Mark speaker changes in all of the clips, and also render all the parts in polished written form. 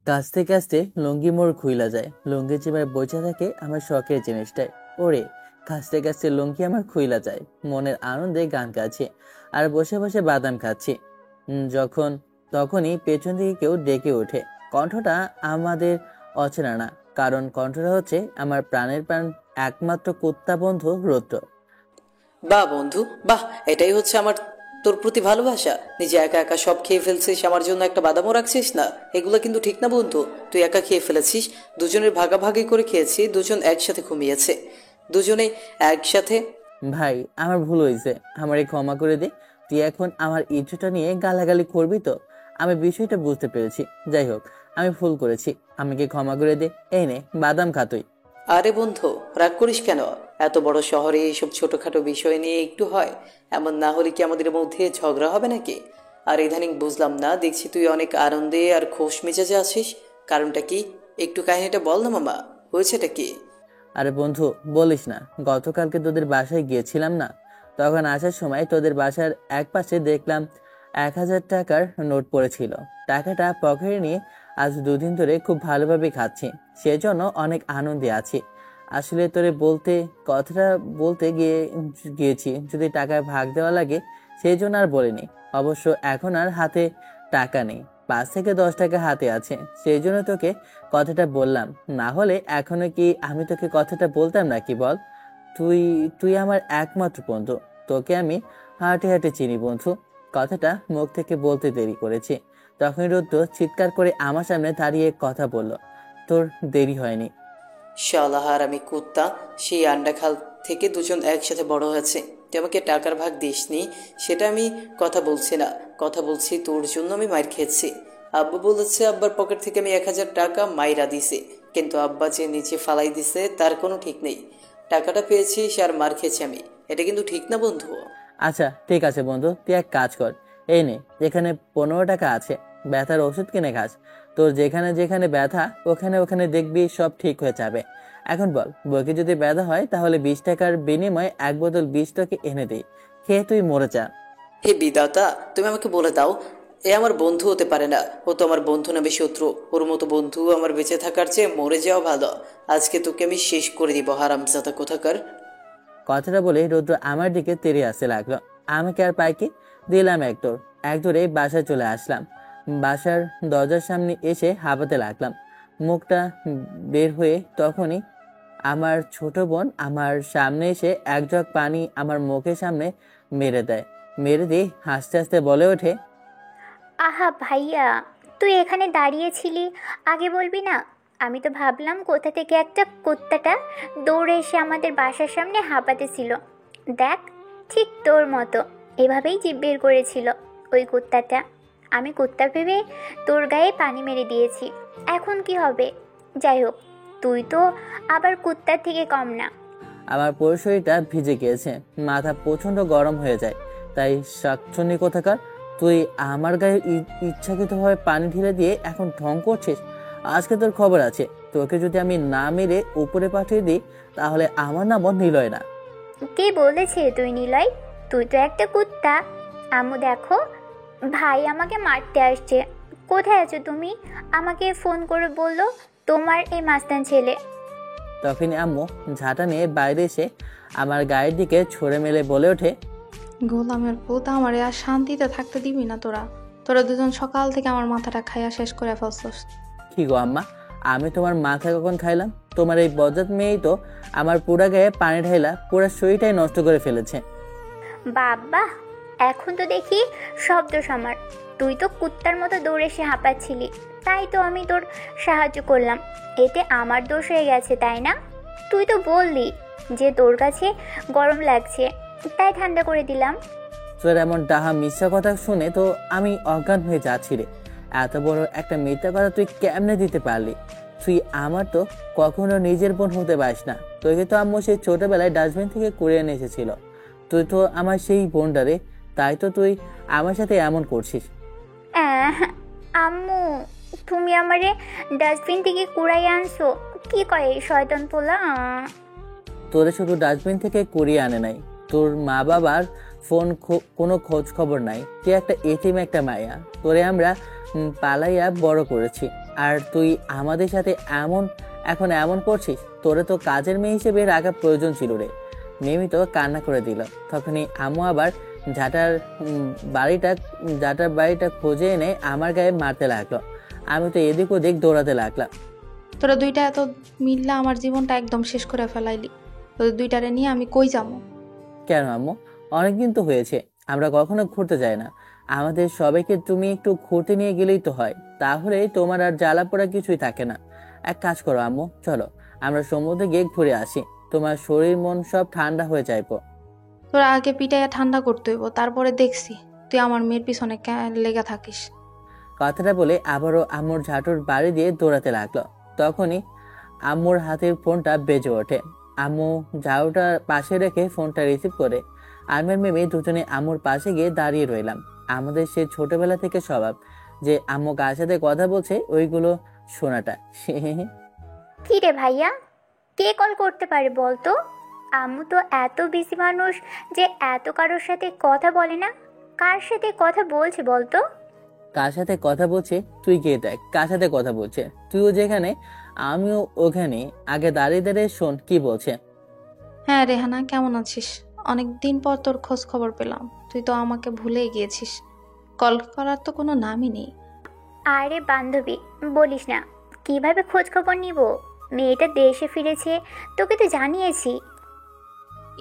Speaker 1: কাঁচতে কাঁচতে লুঙ্গি মোর খুইলা যায়, লুঙ্গি চেপার বইচা থাকে আমার শখের জিনিসটাই। ওরে, কাঁচতে কাঁচতে লুঙ্গি আমার খুইলা যায়, মনের আনন্দে গান গাচ্ছি আর বসে বসে বাদাম খাচ্ছি। যখন তখনই পেছন থেকে কেউ ডেকে ওঠে। কণ্ঠটা আমাদের অচেনা না, কারণ কণ্ঠটা হচ্ছে আমার প্রাণের প্রাণ একমাত্র কুত্তা বন্ধু রুদ্র।
Speaker 2: বাহ বন্ধু বাহ, এটাই হচ্ছে আমার তোর প্রতি ভালোবাসা। নিজে একা একা সব খেয়ে ফেলছিস, আমার জন্য একটা বাদামও রাখছিস না। এগুলো কিন্তু ঠিক না বন্ধু। তুই একা খেয়ে ফেলেছিস, দুজনের ভাগাভাগি করে খেয়েছি, দুজন একসাথে ঘুমিয়েছে, দুজনে একসাথে।
Speaker 1: ভাই, আমার ভুল হয়েছে, আমারে ক্ষমা করে দে। তুই এখন আমার ইচ্ছুটা নিয়ে গালাগালি করবি তো? আমি বিষয়টা বুঝতে পেরেছি। যাই হোক, আমি ভুল করেছি, আমাকে ক্ষমা করে দে। এই নে, বাদাম খা তুই।
Speaker 2: আরে বন্ধু, রাগ করিস কেন? এত বড় শহরে এইসব ছোটখাটো বিষয় নিয়ে একটু হয়, এমন না হলে কি আমাদের মধ্যে ঝগড়া হবে নাকি? আর ইদানিং বুঝলাম না, দেখছি তুই অনেক আনন্দে আর খোশ মেজাজে আছিস। কারণটা কি? একটু কাহিনীটা বল না মামা, হয়েছেটা কি?
Speaker 1: আরে বন্ধু, বলিস না, গতকালকে তোদের বাসায় গিয়েছিলাম না, তখন আসার সময় তোদের বাসার এক পাশে দেখলাম 1,000 টাকার নোট পড়েছিল। টাকাটা পকেটে নিয়ে আজ দুদিন ধরে খুব ভালোভাবে খাচ্ছি, সেজন্য অনেক আনন্দে আছি। আসলে তোরে কথাটা বলতে গিয়েছি যদি টাকায় ভাগ দেওয়া লাগে, সেই জন্য আর বলিনি। অবশ্য এখন আর হাতে টাকা নেই, 5 থেকে 10 টাকা হাতে আছে, সেই জন্য তোকে কথাটা বললাম। না হলে এখনো কি আমি তোকে কথাটা বলতাম নাকি বল? তুই তুই আমার একমাত্র বন্ধু, তোকে আমি হাঁটে হাঁটে চিনি বন্ধু। কথাটা মুখ থেকে বলতে দেরি করেছি, তখন রুদ্র চিৎকার করে আমার সামনে দাঁড়িয়ে কথা বলল। তোর দেরি হয়নি।
Speaker 2: শালাহার আমি কুত্তা, সেই আন্ডা খাল থেকে দুজন একসাথে বড় হয়েছে। তুই আমাকে টাকার ভাগ দিসনি, সেটা আমি কথা বলছি না। কথা বলছি তোর জন্য আমি মাইর খেয়েছি। আব্বু বলেছে আব্বার পকেট থেকে আমি 1,000 টাকা মাইরা দিছে, কিন্তু আব্বা যে নিচে ফালাই দিছে তার কোনো ঠিক নেই। টাকাটা পেয়েছিস আর মার খেয়েছি আমি, এটা কিন্তু ঠিক না বন্ধু।
Speaker 1: আচ্ছা ঠিক আছে বন্ধু, তুই এক কাজ কর, এই নে, এখানে 15 টাকা আছে, ব্যথার ওষুধ কিনে খাস। তোর যেখানে যেখানে ব্যথা ওখানে ওখানে দেখবি সব ঠিক হয়ে যাবে। এখন বল, বউকে যদি ব্যথা হয় তাহলে 20 টাকার বিনিময়ে 1 বোতল বিষ তোকে এনে দিই, খেয়ে তুই মরে যা।
Speaker 2: হে বিধাতা, তুমি আমাকে বলে দাও, এ আমার বন্ধু হতে পারে না। ও তো আমার বন্ধু না, শত্রু। ওর মতো বন্ধু আমার বেঁচে থাকার চেয়ে মরে যাওয়া ভালো। আজকে তোকে আমি শেষ করে দিব, হারামজাদা কোথাকার।
Speaker 1: কথাটা বলে রুদ্র আমার দিকে তেড়ে আসতে লাগলো। আমাকে আর পাই কি, দিলাম এক দৌড়। এক দৌড়ে বাসায় চলে আসলাম। বাসার দরজার সামনে এসে হাঁপাতে লাগলাম। মুখটা বের হয়ে তখনই আমার ছোট বোন আমার সামনে এসে এক জগ পানি আমার মুখের সামনে মেরে দেয়। মেরে দিয়ে হাসতে হাসতে বলে ওঠে,
Speaker 3: আহা ভাইয়া, তুই এখানে দাঁড়িয়েছিলি, আগে বলবি না? আমি তো ভাবলাম কোথা থেকে একটা কুত্তাটা দৌড়ে এসে আমাদের বাসার সামনে হাঁপাতেছিল। দেখ, ঠিক তোর মতো এভাবেই জিভ বের করেছিল ওই কুত্তাটা। আমি কুত্তা ভেবে তোর গায়ে পানি মেরে দিয়েছি, এখন কি হবে? যাই হোক, তুই তো আবার কুত্তার থেকে কম না।
Speaker 1: আমার পুরো শরীরটা ভিজে গিয়েছে, মাথা প্রচন্ড গরম হয়ে যায়। তাই শাকচুন্নি কোথাকার, তুই আমার গায়ে ইচ্ছাকৃতভাবে পানি ঢেলে দিয়ে এখন ঢং করছিস। আজকে তোর খবর আছে, তোকে যদি আমি না মেরে উপরে পাঠিয়ে দিই তাহলে আমার নামও নিলয় না।
Speaker 3: কে বলেছে তুই নিলয়? তুই তো একটা কুত্তা। আম্মু দেখো, ভাই আমাকে মারতে আসছে। কোথায় আছো তুমি? আমাকে ফোন করে বললো তোমার এই মাস্তান ছেলে।
Speaker 1: তখনই আম্মু ঝাঁটা নিয়ে বাইরে এসে আমার গায়ের দিকে ছুঁড়ে মেলে বলে ওঠে,
Speaker 4: গোলামের পুত, আমারে আর শান্তিতে থাকতে দিবি না তোরা? তোরা দুজন সকাল থেকে আমার মাথাটা খাইয়া শেষ করে ফেলছস।
Speaker 1: কি গো আম্মা, আমি তোমার মাথা কখন খাইলাম? তোমার এই বজ্জাত মেয়েই তো আমার পুরা গায়ে পানি ঢাইলা পুরা শরীরটাই নষ্ট করে ফেলেছে।
Speaker 3: বাবা, এখন তো দেখি শব্দ সমার। তুই তো কুত্তার মতো দৌড়ে এসে হাঁপাচ্ছিলি, তাই তো আমি তোর সাহায্য করলাম। এতে আমার দোষ হয়ে গেছে তাই না? তুই তো বললি যে তোর কাছে গরম লাগছে, তাই ঠান্ডা করে দিলাম।
Speaker 1: তোর এমন ডাহা মিথ্যা কথা শুনে তো আমি অজ্ঞান হয়ে যাচ্ছি রে। এত বড় একটা মিথ্যা কথা তুই কেমনে দিতে পারলি? তুই আমার তো কখনো নিজের বোন হতে পারিস না। তোকে তো আম্মু সেই ছোটবেলায় ডাস্টবিন থেকে কুড়িয়ে এনে এসেছিল। তুই তো আমার সেই বোনটা রে, তাই তো তুই আমার সাথে এমন করছিস।
Speaker 3: আহ, আম্মু, তুমি আমারে ডাস্টবিন থেকে কুড়াই আনছো? কি কয় এই শয়তান পোলা?
Speaker 1: তোরে শুধু ডাস্টবিন থেকে কুড়িয়ে আনে নাই, তোর মা বাবার কোনো খোঁজ খবর নাই। তুই একটা এতিম একটা মায়া, তোরে আমরা পালাইয়া বড় করেছি। আর তুই আমাদের সাথে এখন এমন করছিস? তোরে তো কাজের মেয়ে হিসেবে রাখা প্রয়োজন ছিল রে। মিমি তো কান্না করে দিল। তখনই আম্মু আবার ঝাঁটার বাড়িটা খুঁজে এনে আমার গায়ে মারতে লাগলো। আমি তো এদিক ওদিক দৌড়াতে লাগলাম।
Speaker 4: তোরা দুইটা এত মিললা আমার জীবনটা একদম শেষ করে ফেলাইলি। তোদের দুইটারে নিয়ে আমি কই যাবো?
Speaker 1: কেন আম্মু? অনেকদিন তো হয়েছে, আমরা কখনো ঘুরতে যাই না। আমাদের সবাইকে তুমি একটু ঘুরতে নিয়ে গেলেই তো হয়, তাহলে তোমার আর জ্বালা পোড়া কিছুই থাকে না। এক কাজ করো আম্মু, চলো আমরা সমুদ্রে গিয়ে ঘুরে আসি, তোমার শরীর মন সব ঠান্ডা হয়ে যাইবো।
Speaker 4: তোরা আগে পিটাইয়া ঠান্ডা করতে হইব, তারপরে দেখছি তুই আমার মেয়ের পিছনে লেগে থাকিস।
Speaker 1: কথাটা বলে আবারও আম্মুর ঝাঁটুর বাড়ি দিয়ে দৌড়াতে লাগলো। তখনই আম্মুর হাতের ফোনটা বেজে ওঠে। আম্মু ঝাড়ুটা পাশে রেখে ফোনটা রিসিভ করে আমি আর মিমি দুজনে আম্মুর পাশে গিয়ে দাঁড়িয়ে রইলাম। আমাদের সে ছোটবেলা থেকে স্বভাব যে আম্মু কার সাথে কথা বলছে ওইগুলো শোনাটা।
Speaker 3: কি রে ভাইয়া, কে কল করতে পারে বলতো? আম্মু তো এত বেশি মানুষ যে এত কারোর সাথে কথা বলে না। কার সাথে কথা বলছে বলতো?
Speaker 1: কার সাথে কথা বলছে তুই গিয়ে দেখ, কার সাথে কথা বলছে। তুইও যেখানে আমিও ওখানে, আগে দাঁড়িয়ে দাঁড়িয়ে শোন কি বলছে।
Speaker 4: হ্যাঁ রেহানা, কেমন আছিস? অনেক দিন পর তোর খোঁজ খবর পেলাম। তুই তো আমাকে ভুলেই গিয়েছিস, কল করার তো কোনো নামই নেই।
Speaker 3: আরে বান্ধবী, বলিস না, কিভাবে খোঁজ খবর নিব? মেয়েটা দেশে ফিরেছে, তোকে তো জানিয়েছি।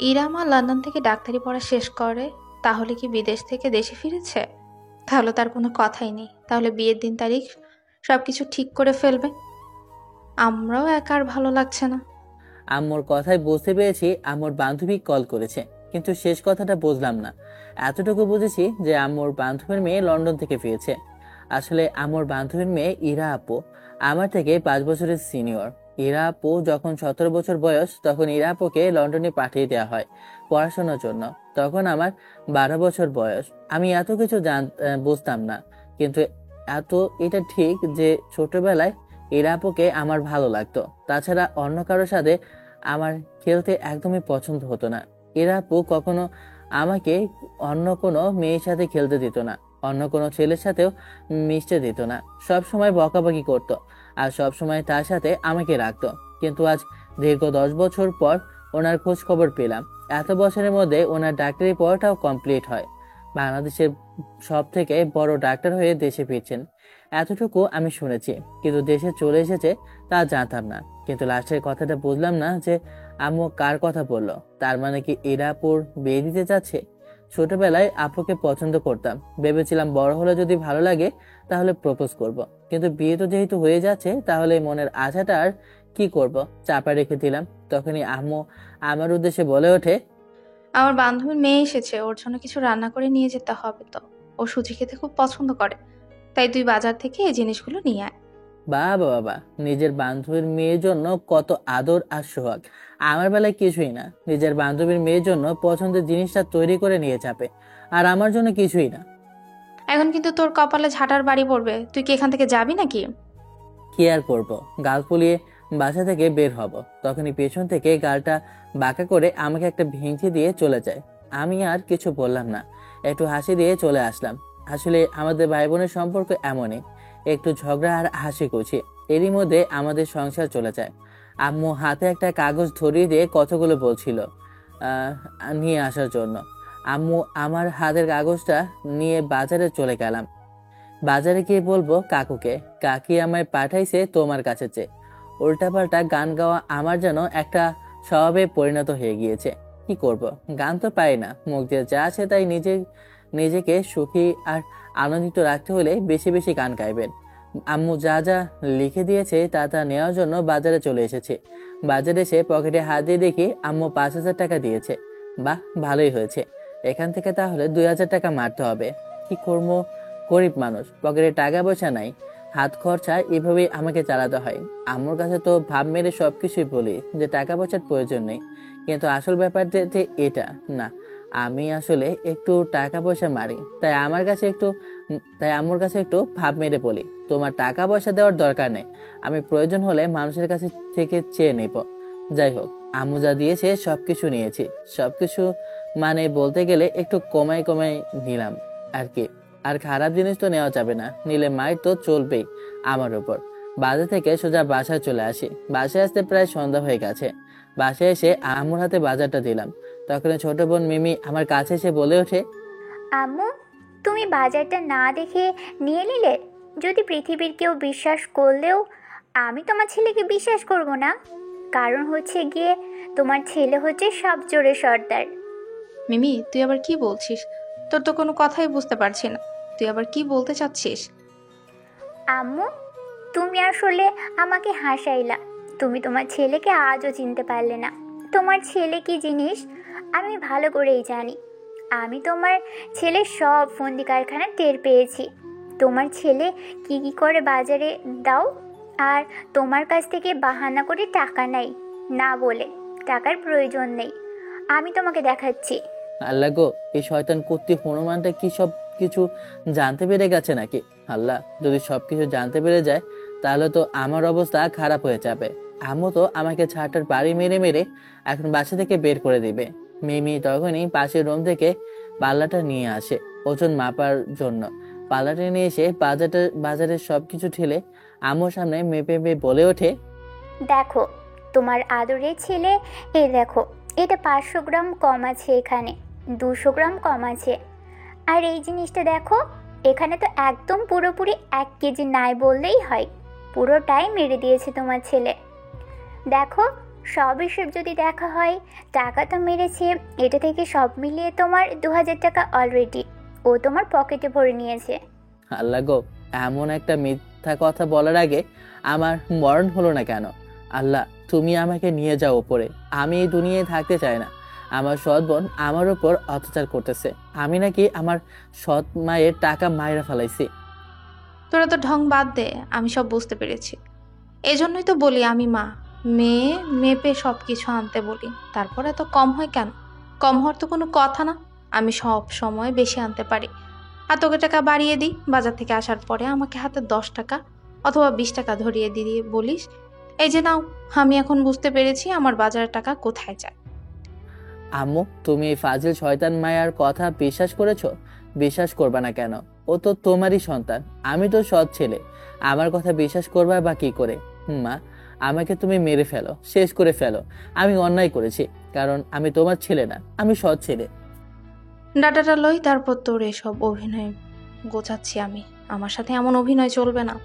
Speaker 4: ইরামা লন্ডন থেকে ডাক্তারি পড়া শেষ করে, তাহলে কি বিদেশ থেকে দেশে ফিরেছে? তাহলে তার কোনো কথাই নেই। তাহলে বিয়ের দিন তারিখ সবকিছু ঠিক করে ফেলবে। আমরাও একা আর ভালো লাগছে না।
Speaker 1: আম্মুর কথায় বুঝতে পেরেছি আম্মুর বান্ধবী কল করেছে, কিন্তু শেষ কথাটা বুঝলাম না। এতটুকু বুঝেছি যে আম্মুর বান্ধবীর মেয়ে লন্ডন থেকে ফিরেছে। আসলে আম্মুর বান্ধবীর মেয়ে ইরা আপু আমার থেকে 5 বছরের সিনিয়র। ইরা আপু যখন 17 বছর বয়স, তখন ইরা আপুকে লন্ডনে পাঠিয়ে দেওয়া হয় পড়াশোনার জন্য। তখন আমার 12 বছর বয়স। আমি এত কিছু বুঝতাম না, কিন্তু এটা ঠিক যে ছোটবেলায় ইরা আপুকে আমার ভালো লাগতো। তাছাড়া অন্য কারোর সাথে আমার খেলতে একদমই পছন্দ হতো না। ইরা আপু কখনো আমাকে অন্য কোনো মেয়ের সাথে খেলতে দিত না, অন্য কোনো ছেলের সাথেও মিশতে দিত না। সব সময় বকাবকি করতো আর সব সময় তার সাথে আমাকে রাখতো। কিন্তু আজ দীর্ঘ 10 বছর পর ওনার খোঁজ খবর পেলাম। এত বছরের মধ্যে ওনার ডাক্তারি পড়াটাও কমপ্লিট হয়। বাংলাদেশের সব থেকে বড় ডাক্তার হয়ে দেশে ফিরছেন, এতটুকু আমি শুনেছি। কিন্তু দেশে চলে এসেছে তা জানতাম না। কিন্তু লাস্টের কথাটা বুঝলাম না যে আম্মু কার কথা বললো। তার মানে কি ইরাপুর বিয়ে দিতে চাচ্ছে? ছোটবেলায় আপুকে পছন্দ করতাম, ভেবেছিলাম বড় হলে যদি ভালো লাগে তাহলে প্রপোজ করব। কিন্তু বিয়ে তো যেহেতু হয়ে যাচ্ছে, তাহলে মনের আশাটা আর কি করব, চাপা রেখে দিলাম। তখনই আম্মু আমার উদ্দেশ্যে বলে ওঠে,
Speaker 4: আমার বান্ধবীর মেয়ে এসেছে, ওর জন্য কিছু রান্না করে নিয়ে যেতে হবে। তো ও সুজি খেতে খুব পছন্দ করে, তাই তুই বাজার থেকে এই জিনিসগুলো নিয়ে আয়।
Speaker 1: বাবা বাবা, নিজের বান্ধবীর মেয়ের জন্য কত আদর আর সোহাগ। আমার বেলায় কিছুই না। নিজের বান্ধবীর মেয়ের জন্য পছন্দের জিনিসটা তৈরি করে নিয়ে যাবে, আর আমার জন্য কিছুই না।
Speaker 4: এখন কিন্তু তোর কপালে ঝাঁটার বাড়ি পড়বে। তুই কি এখান থেকে যাবি নাকি?
Speaker 1: কি আর করবো, গাল ফুলিয়ে বাসা থেকে বের হব। তখনই পেছন থেকে গালটা বাঁকা করে আমাকে একটা ভেঙচি দিয়ে চলে যায়। আমি আর কিছু বললাম না, একটু হাসি দিয়ে চলে আসলাম। আসলে আমাদের ভাই বোনের সম্পর্ক এমনই, একটু ঝগড়া আর হাসি খুশি, এরই মধ্যে আমাদের সংসার চলে যায়। আম্মু হাতে একটা কাগজ ধরিয়ে দিয়ে কতগুলো বলছিল নিয়ে আসার জন্য। আম্মু আমার হাতের কাগজটা নিয়ে বাজারে চলে গেলাম। বাজারে গিয়ে বলবো কাকুকে, কাকি আমায় পাঠাইছে তোমার কাছে চেয়ে। উল্টাপাল্টা গান গাওয়া আমার যেন একটা স্বভাবে পরিণত হয়ে গিয়েছে। কি করব, গান তো পাই না, মুখ দিয়ে যা আছে তাই নিজেকে সুখী আর আনন্দিত রাখতে হলে বেশি বেশি গান গাইবেন। আম্মু যা যা লিখে দিয়েছে তা নেওয়ার জন্য বাজারে চলে এসেছে। বাজারে এসে পকেটে হাত দিয়ে দেখি আম্মু 5,000 টাকা দিয়েছে। বাহ, ভালোই হয়েছে। এখান থেকে তাহলে 2,000 টাকা মারতে হবে। কি করবো, গরিব মানুষ, পকেটে টাকা পয়সা নাই, হাত খরচা এভাবেই আমাকে চালাতে হয়। আম্মুর কাছে তো ভাব মেরে সবকিছুই বলি যে টাকা পয়সার প্রয়োজন নেই, কিন্তু আসল ব্যাপার যে এটা না, আমি আসলে একটু টাকা পয়সা মারি। তাই আম্মুর কাছে একটু ভাব মেরে বলি, তোমার টাকা পয়সা দেওয়ার দরকার নেই, আমি প্রয়োজন হলে মানুষের কাছে থেকে চেয়ে নেব। যাই হোক, আম্মু যা দিয়েছে সবকিছু নিয়েছি। সবকিছু মানে বলতে গেলে একটু কমাই নিলাম আর কি। আর খারাপ জিনিস তো নেওয়া যাবে না, নিলে মায়ের তো চলবেই আমার উপর। বাজার থেকে সোজা বাসায় চলে আসি। বাসায় আসতে প্রায় সন্ধ্যা হয়ে গেছে। বাসায় এসে আম্মুর হাতে বাজারটা দিলাম। তখন ছোট বোন মিমি আমার কাছে এসে বলে ওঠে,
Speaker 3: আম্মু, তুমি বাজারটা না দেখে নিয়ে নিলে? যদি পৃথিবীর কেউ বিশ্বাস করলেও আমি তোমার ছেলেকে বিশ্বাস করব না। কারণ হচ্ছে গিয়ে তোমার ছেলে হচ্ছে সব জোরে সর্দার।
Speaker 4: মিমি, তুই আবার কি বলছিস? তোর তো কোনো কথাই বুঝতে পারছি না। তুই আবার কি বলতে চাচ্ছিস?
Speaker 3: আম্মু, তুমি আসলে আমাকে হাসাইলা। তুমি তোমার ছেলেকে আজও চিনতে পারলে না। তোমার ছেলে কি জিনিস আমি ভালো করেই জানি। আমি তোমার ছেলের সব ফন্দি কারখানা টের পেয়েছি। তোমার ছেলে কি কি করে বাজারে দাও, আর তোমার কাছ থেকে বাহানা করে টাকা নেই না বলে টাকার প্রয়োজন নেই। আমি তোমাকে দেখাচ্ছি।
Speaker 1: আল্লাহ গো, এই শয়তান কর্তৃ হনুমানটা কি সব কিছু জানতে পেরে গেছে নাকি? আল্লাহ, যদি সবকিছু জানতে পেরে যায় তাহলে তো আমার অবস্থা খারাপ হয়ে যাবে। আম্মু তো আমাকে ছাটার বাড়ি মেরে মেরে এখন বাসা থেকে বের করে দিবে। মিমি তখনই পাশের রুম থেকে পাল্লাটা নিয়ে আসে ওজন মাপার জন্য। পাল্লাটা নিয়ে এসে বাজারের সবকিছু ঠেলে আম্মুর সামনে মেপে মেপে বলে ওঠে,
Speaker 3: দেখো তোমার আদরের ছেলে, এই দেখো এটা 500 গ্রাম কম আছে, এখানে 200 গ্রাম কম আছে। আর এই জিনিসটা দেখো, এখানে তো একদম পুরোপুরি 1 কেজি নাই বললেই হয়। পুরোটাই মেরে দিয়েছে তোমার ছেলে। দেখো, সব হিসেব যদি দেখা হয়, টাকা তো মেরেছে। এটা থেকে সব মিলিয়ে তোমার 2000 টাকা অলরেডি ও তোমার পকেটে ভরে নিয়েছে।
Speaker 1: আল্লাহ গো, এমন একটা মিথ্যা কথা বলার আগে আমার মরণ হলো না কেন? আল্লাহ, তুমি আমাকে নিয়ে যাও উপরে। আমি এই দুনিয়ায় থাকতে চাই না। আমার সৎ বোন আমার উপর অত্যাচার করতেছে। আমি নাকি আমার সৎ মায়ের টাকা মাইরা ফেলাইছি।
Speaker 4: তোরা তো ঢং বাদ দে, আমি সব বুঝতে পেরেছি। এজন্যই তো বলি আমি মা। মেয়ে মেপে সব কিছু আনতে বলি, তারপর এত কম হয় কেন? কম হওয়ার তো কোনো কথা না। আমি সব সময় বেশি আনতে পারি। আর তোকে টাকা বাড়িয়ে দিই। বাজার থেকে আসার পরে আমাকে হাতে 10 টাকা অথবা 20 টাকা ধরিয়ে দিয়ে বলিস, এই যে নাও, আমি এখন বুঝতে পেরেছি আমার বাজারের টাকা কোথায় যায়।
Speaker 1: আম্মু, তুমি এই ফাজিল শয়তান মায়ার কথা বিশ্বাস করেছো? বিশ্বাস করবা না কেন? ও তো তোমারই সন্তান। আমি তো সৎ ছেলে। আমার কথা বিশ্বাস করবা বা কি করে? মা, আমাকে তুমি মেরে ফেলো, শেষ করে ফেলো। আমি অন্যায় করেছি, কারণ আমি তোমার ছেলে না, আমি সৎ ছেলে।
Speaker 4: ডাটাটা লই, তারপর তোর এসব অভিনয় গোছাচ্ছি আমি। আমার সাথে এমন অভিনয় চলবে না।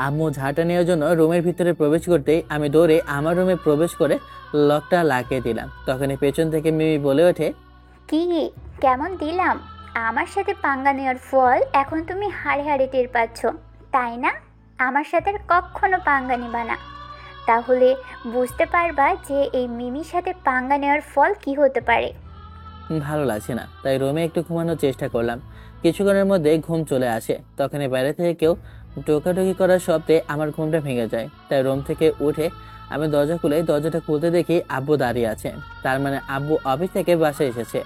Speaker 1: আম্মু ঝাঁটা নেওয়ার জন্য রুমের ভিতরে প্রবেশ করতেই আমি দৌড়ে আমার রুমে প্রবেশ করে লকটা লাগিয়ে দিলাম। তখনই পেছন থেকে মিমি বলে ওঠে,
Speaker 3: কি কেমন দিলাম? আমার সাথে পাঙ্গা নেওয়ার ফল এখন তুমি হাড়ে হাড়ে টের পাচ্ছ, তাই না? আমার সাথে আর কখনো পাঙ্গা নিবা না, তাহলে বুঝতে পারবা যে এই মিমির সাথে পাঙ্গা নেওয়ার ফল কি হতে পারে।
Speaker 1: ভালো লাগছে না, তাই রুমে একটু ঘুমানোর চেষ্টা করলাম। কিছুক্ষণের মধ্যে ঘুম চলে আসে। তখনই বাইরে থেকে কেউ টোকাটুকি করার শব্দে আমার ঘুমটা ভেঙে যায়। তাই রুম থেকে উঠে আমি দরজা খুলে দরজাটা খুলতে দেখি আব্বু দাঁড়িয়ে আছে। তার মানে আব্বু অফিস থেকে বাসায় এসেছে।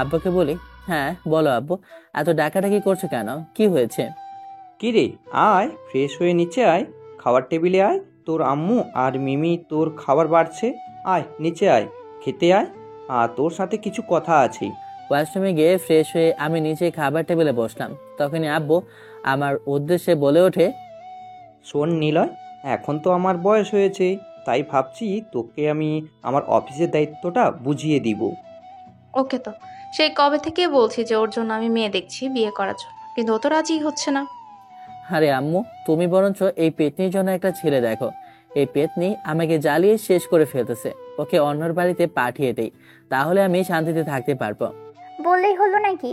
Speaker 1: আব্বুকে বলি, হ্যাঁ বলো আব্বু, এত ডাকাডাকি করছো কেন? কি হয়েছে?
Speaker 5: কি রে, আয় ফ্রেশ হয়ে নিচে আয়, খাবার টেবিলে আয়। তোর আম্মু আর মিমি তোর খাবার বাড়ছে। আয় নিচে আয়, খেতে আয়। আর তোর সাথে কিছু কথা আছে।
Speaker 1: ওয়াশরুমে গিয়ে ফ্রেশ হয়ে আমি নিচে খাবার টেবিলে বসলাম। তখনই আব্বু আমার উদ্দেশ্যে বলে ওঠে,
Speaker 5: শোন নিলয়, এখন তো আমার বয়স হয়েছে, তাই ভাবছি তোকে আমি আমার অফিসের দায়িত্বটা বুঝিয়ে দিব।
Speaker 4: ওকে, তো সেই কবে থেকে বলছি যে ওর জন্য আমি মেয়ে দেখছি বিয়ে করার জন্য, কিন্তু ও তো রাজি হচ্ছে না।
Speaker 1: আরে আম্মু, তুমি বরঞ্চ এই পেতনির জন্য একটা ছেলে দেখো। এই পেতনি আমাকে জ্বালিয়ে শেষ করে ফেলতেছে। ওকে অন্যর বাড়িতে পাঠিয়ে দেই, তাহলে আমি শান্তিতে থাকতে পারবো।
Speaker 3: বললেই হলো নাকি?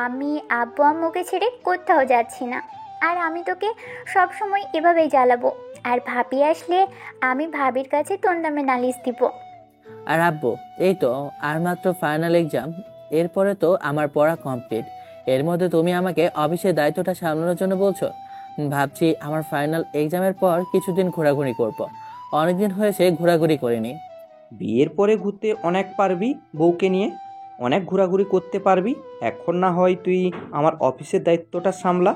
Speaker 3: আমি আব্বু আম্মুকে ছেড়ে কোথাও যাচ্ছি না। আর আমি তোকে সব সময় এভাবেই জ্বালাবো। আর ভাবি আসলে আমি ভাবির কাছে তোর নামে নালিশ দিব।
Speaker 1: আর আব্বু, এই তো আর মাত্র ফাইনাল এক্সাম, এরপরে তো আমার পড়া কমপ্লিট। এর মধ্যে তুমি আমাকে অফিসের দায়িত্বটা সামলানোর জন্য বলছো? ভাবছি আমার ফাইনাল এক্সামের পর কিছুদিন ঘোরাঘুরি করব। অনেকদিন হয়েছে ঘোরাঘুরি করিনি।
Speaker 5: বিয়ের পরে ঘুরতে অনেক পারবি, বউকে নিয়ে অনেক ঘোরাঘুরি করতে পারবি। এখন না হয় তুই আমার অফিসের দায়িত্বটা সামলা।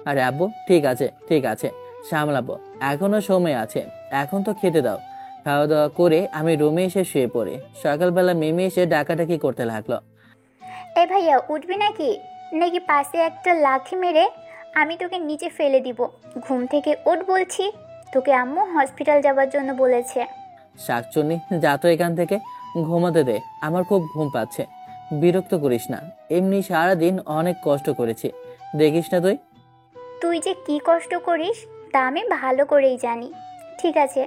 Speaker 1: আরে আব্বু, ঠিক আছে ঠিক আছে, সামলাবো। এখনো সময় আছে, এখন তো খেতে দাও। খাওয়া দাওয়া করে আমি রুমে এসে শুয়ে পড়ি। সকালবেলা মিমি এসে ডাকাডাকি করতে লাগলো।
Speaker 3: এ ভাইয়া, উঠবি নাকি? নাকি পাশে একটা লাথি মেরে আমি তোকে নিচে ফেলে দিব। ঘুম থেকে ওঠ বলছি। তোকে আম্মু হসপিটাল যাওয়ার জন্য বলেছে।
Speaker 1: শাকচুন্নি, যা তো এখান থেকে, ঘুমাতে দে, আমার খুব ঘুম পাচ্ছে। বিরক্ত করিস না, এমনি সারাদিন অনেক কষ্ট করেছি, দেখিস না তুই।
Speaker 3: তুই যে কি কষ্ট করিস তা আমি ভালো করেই জানি। ঠিক আছে,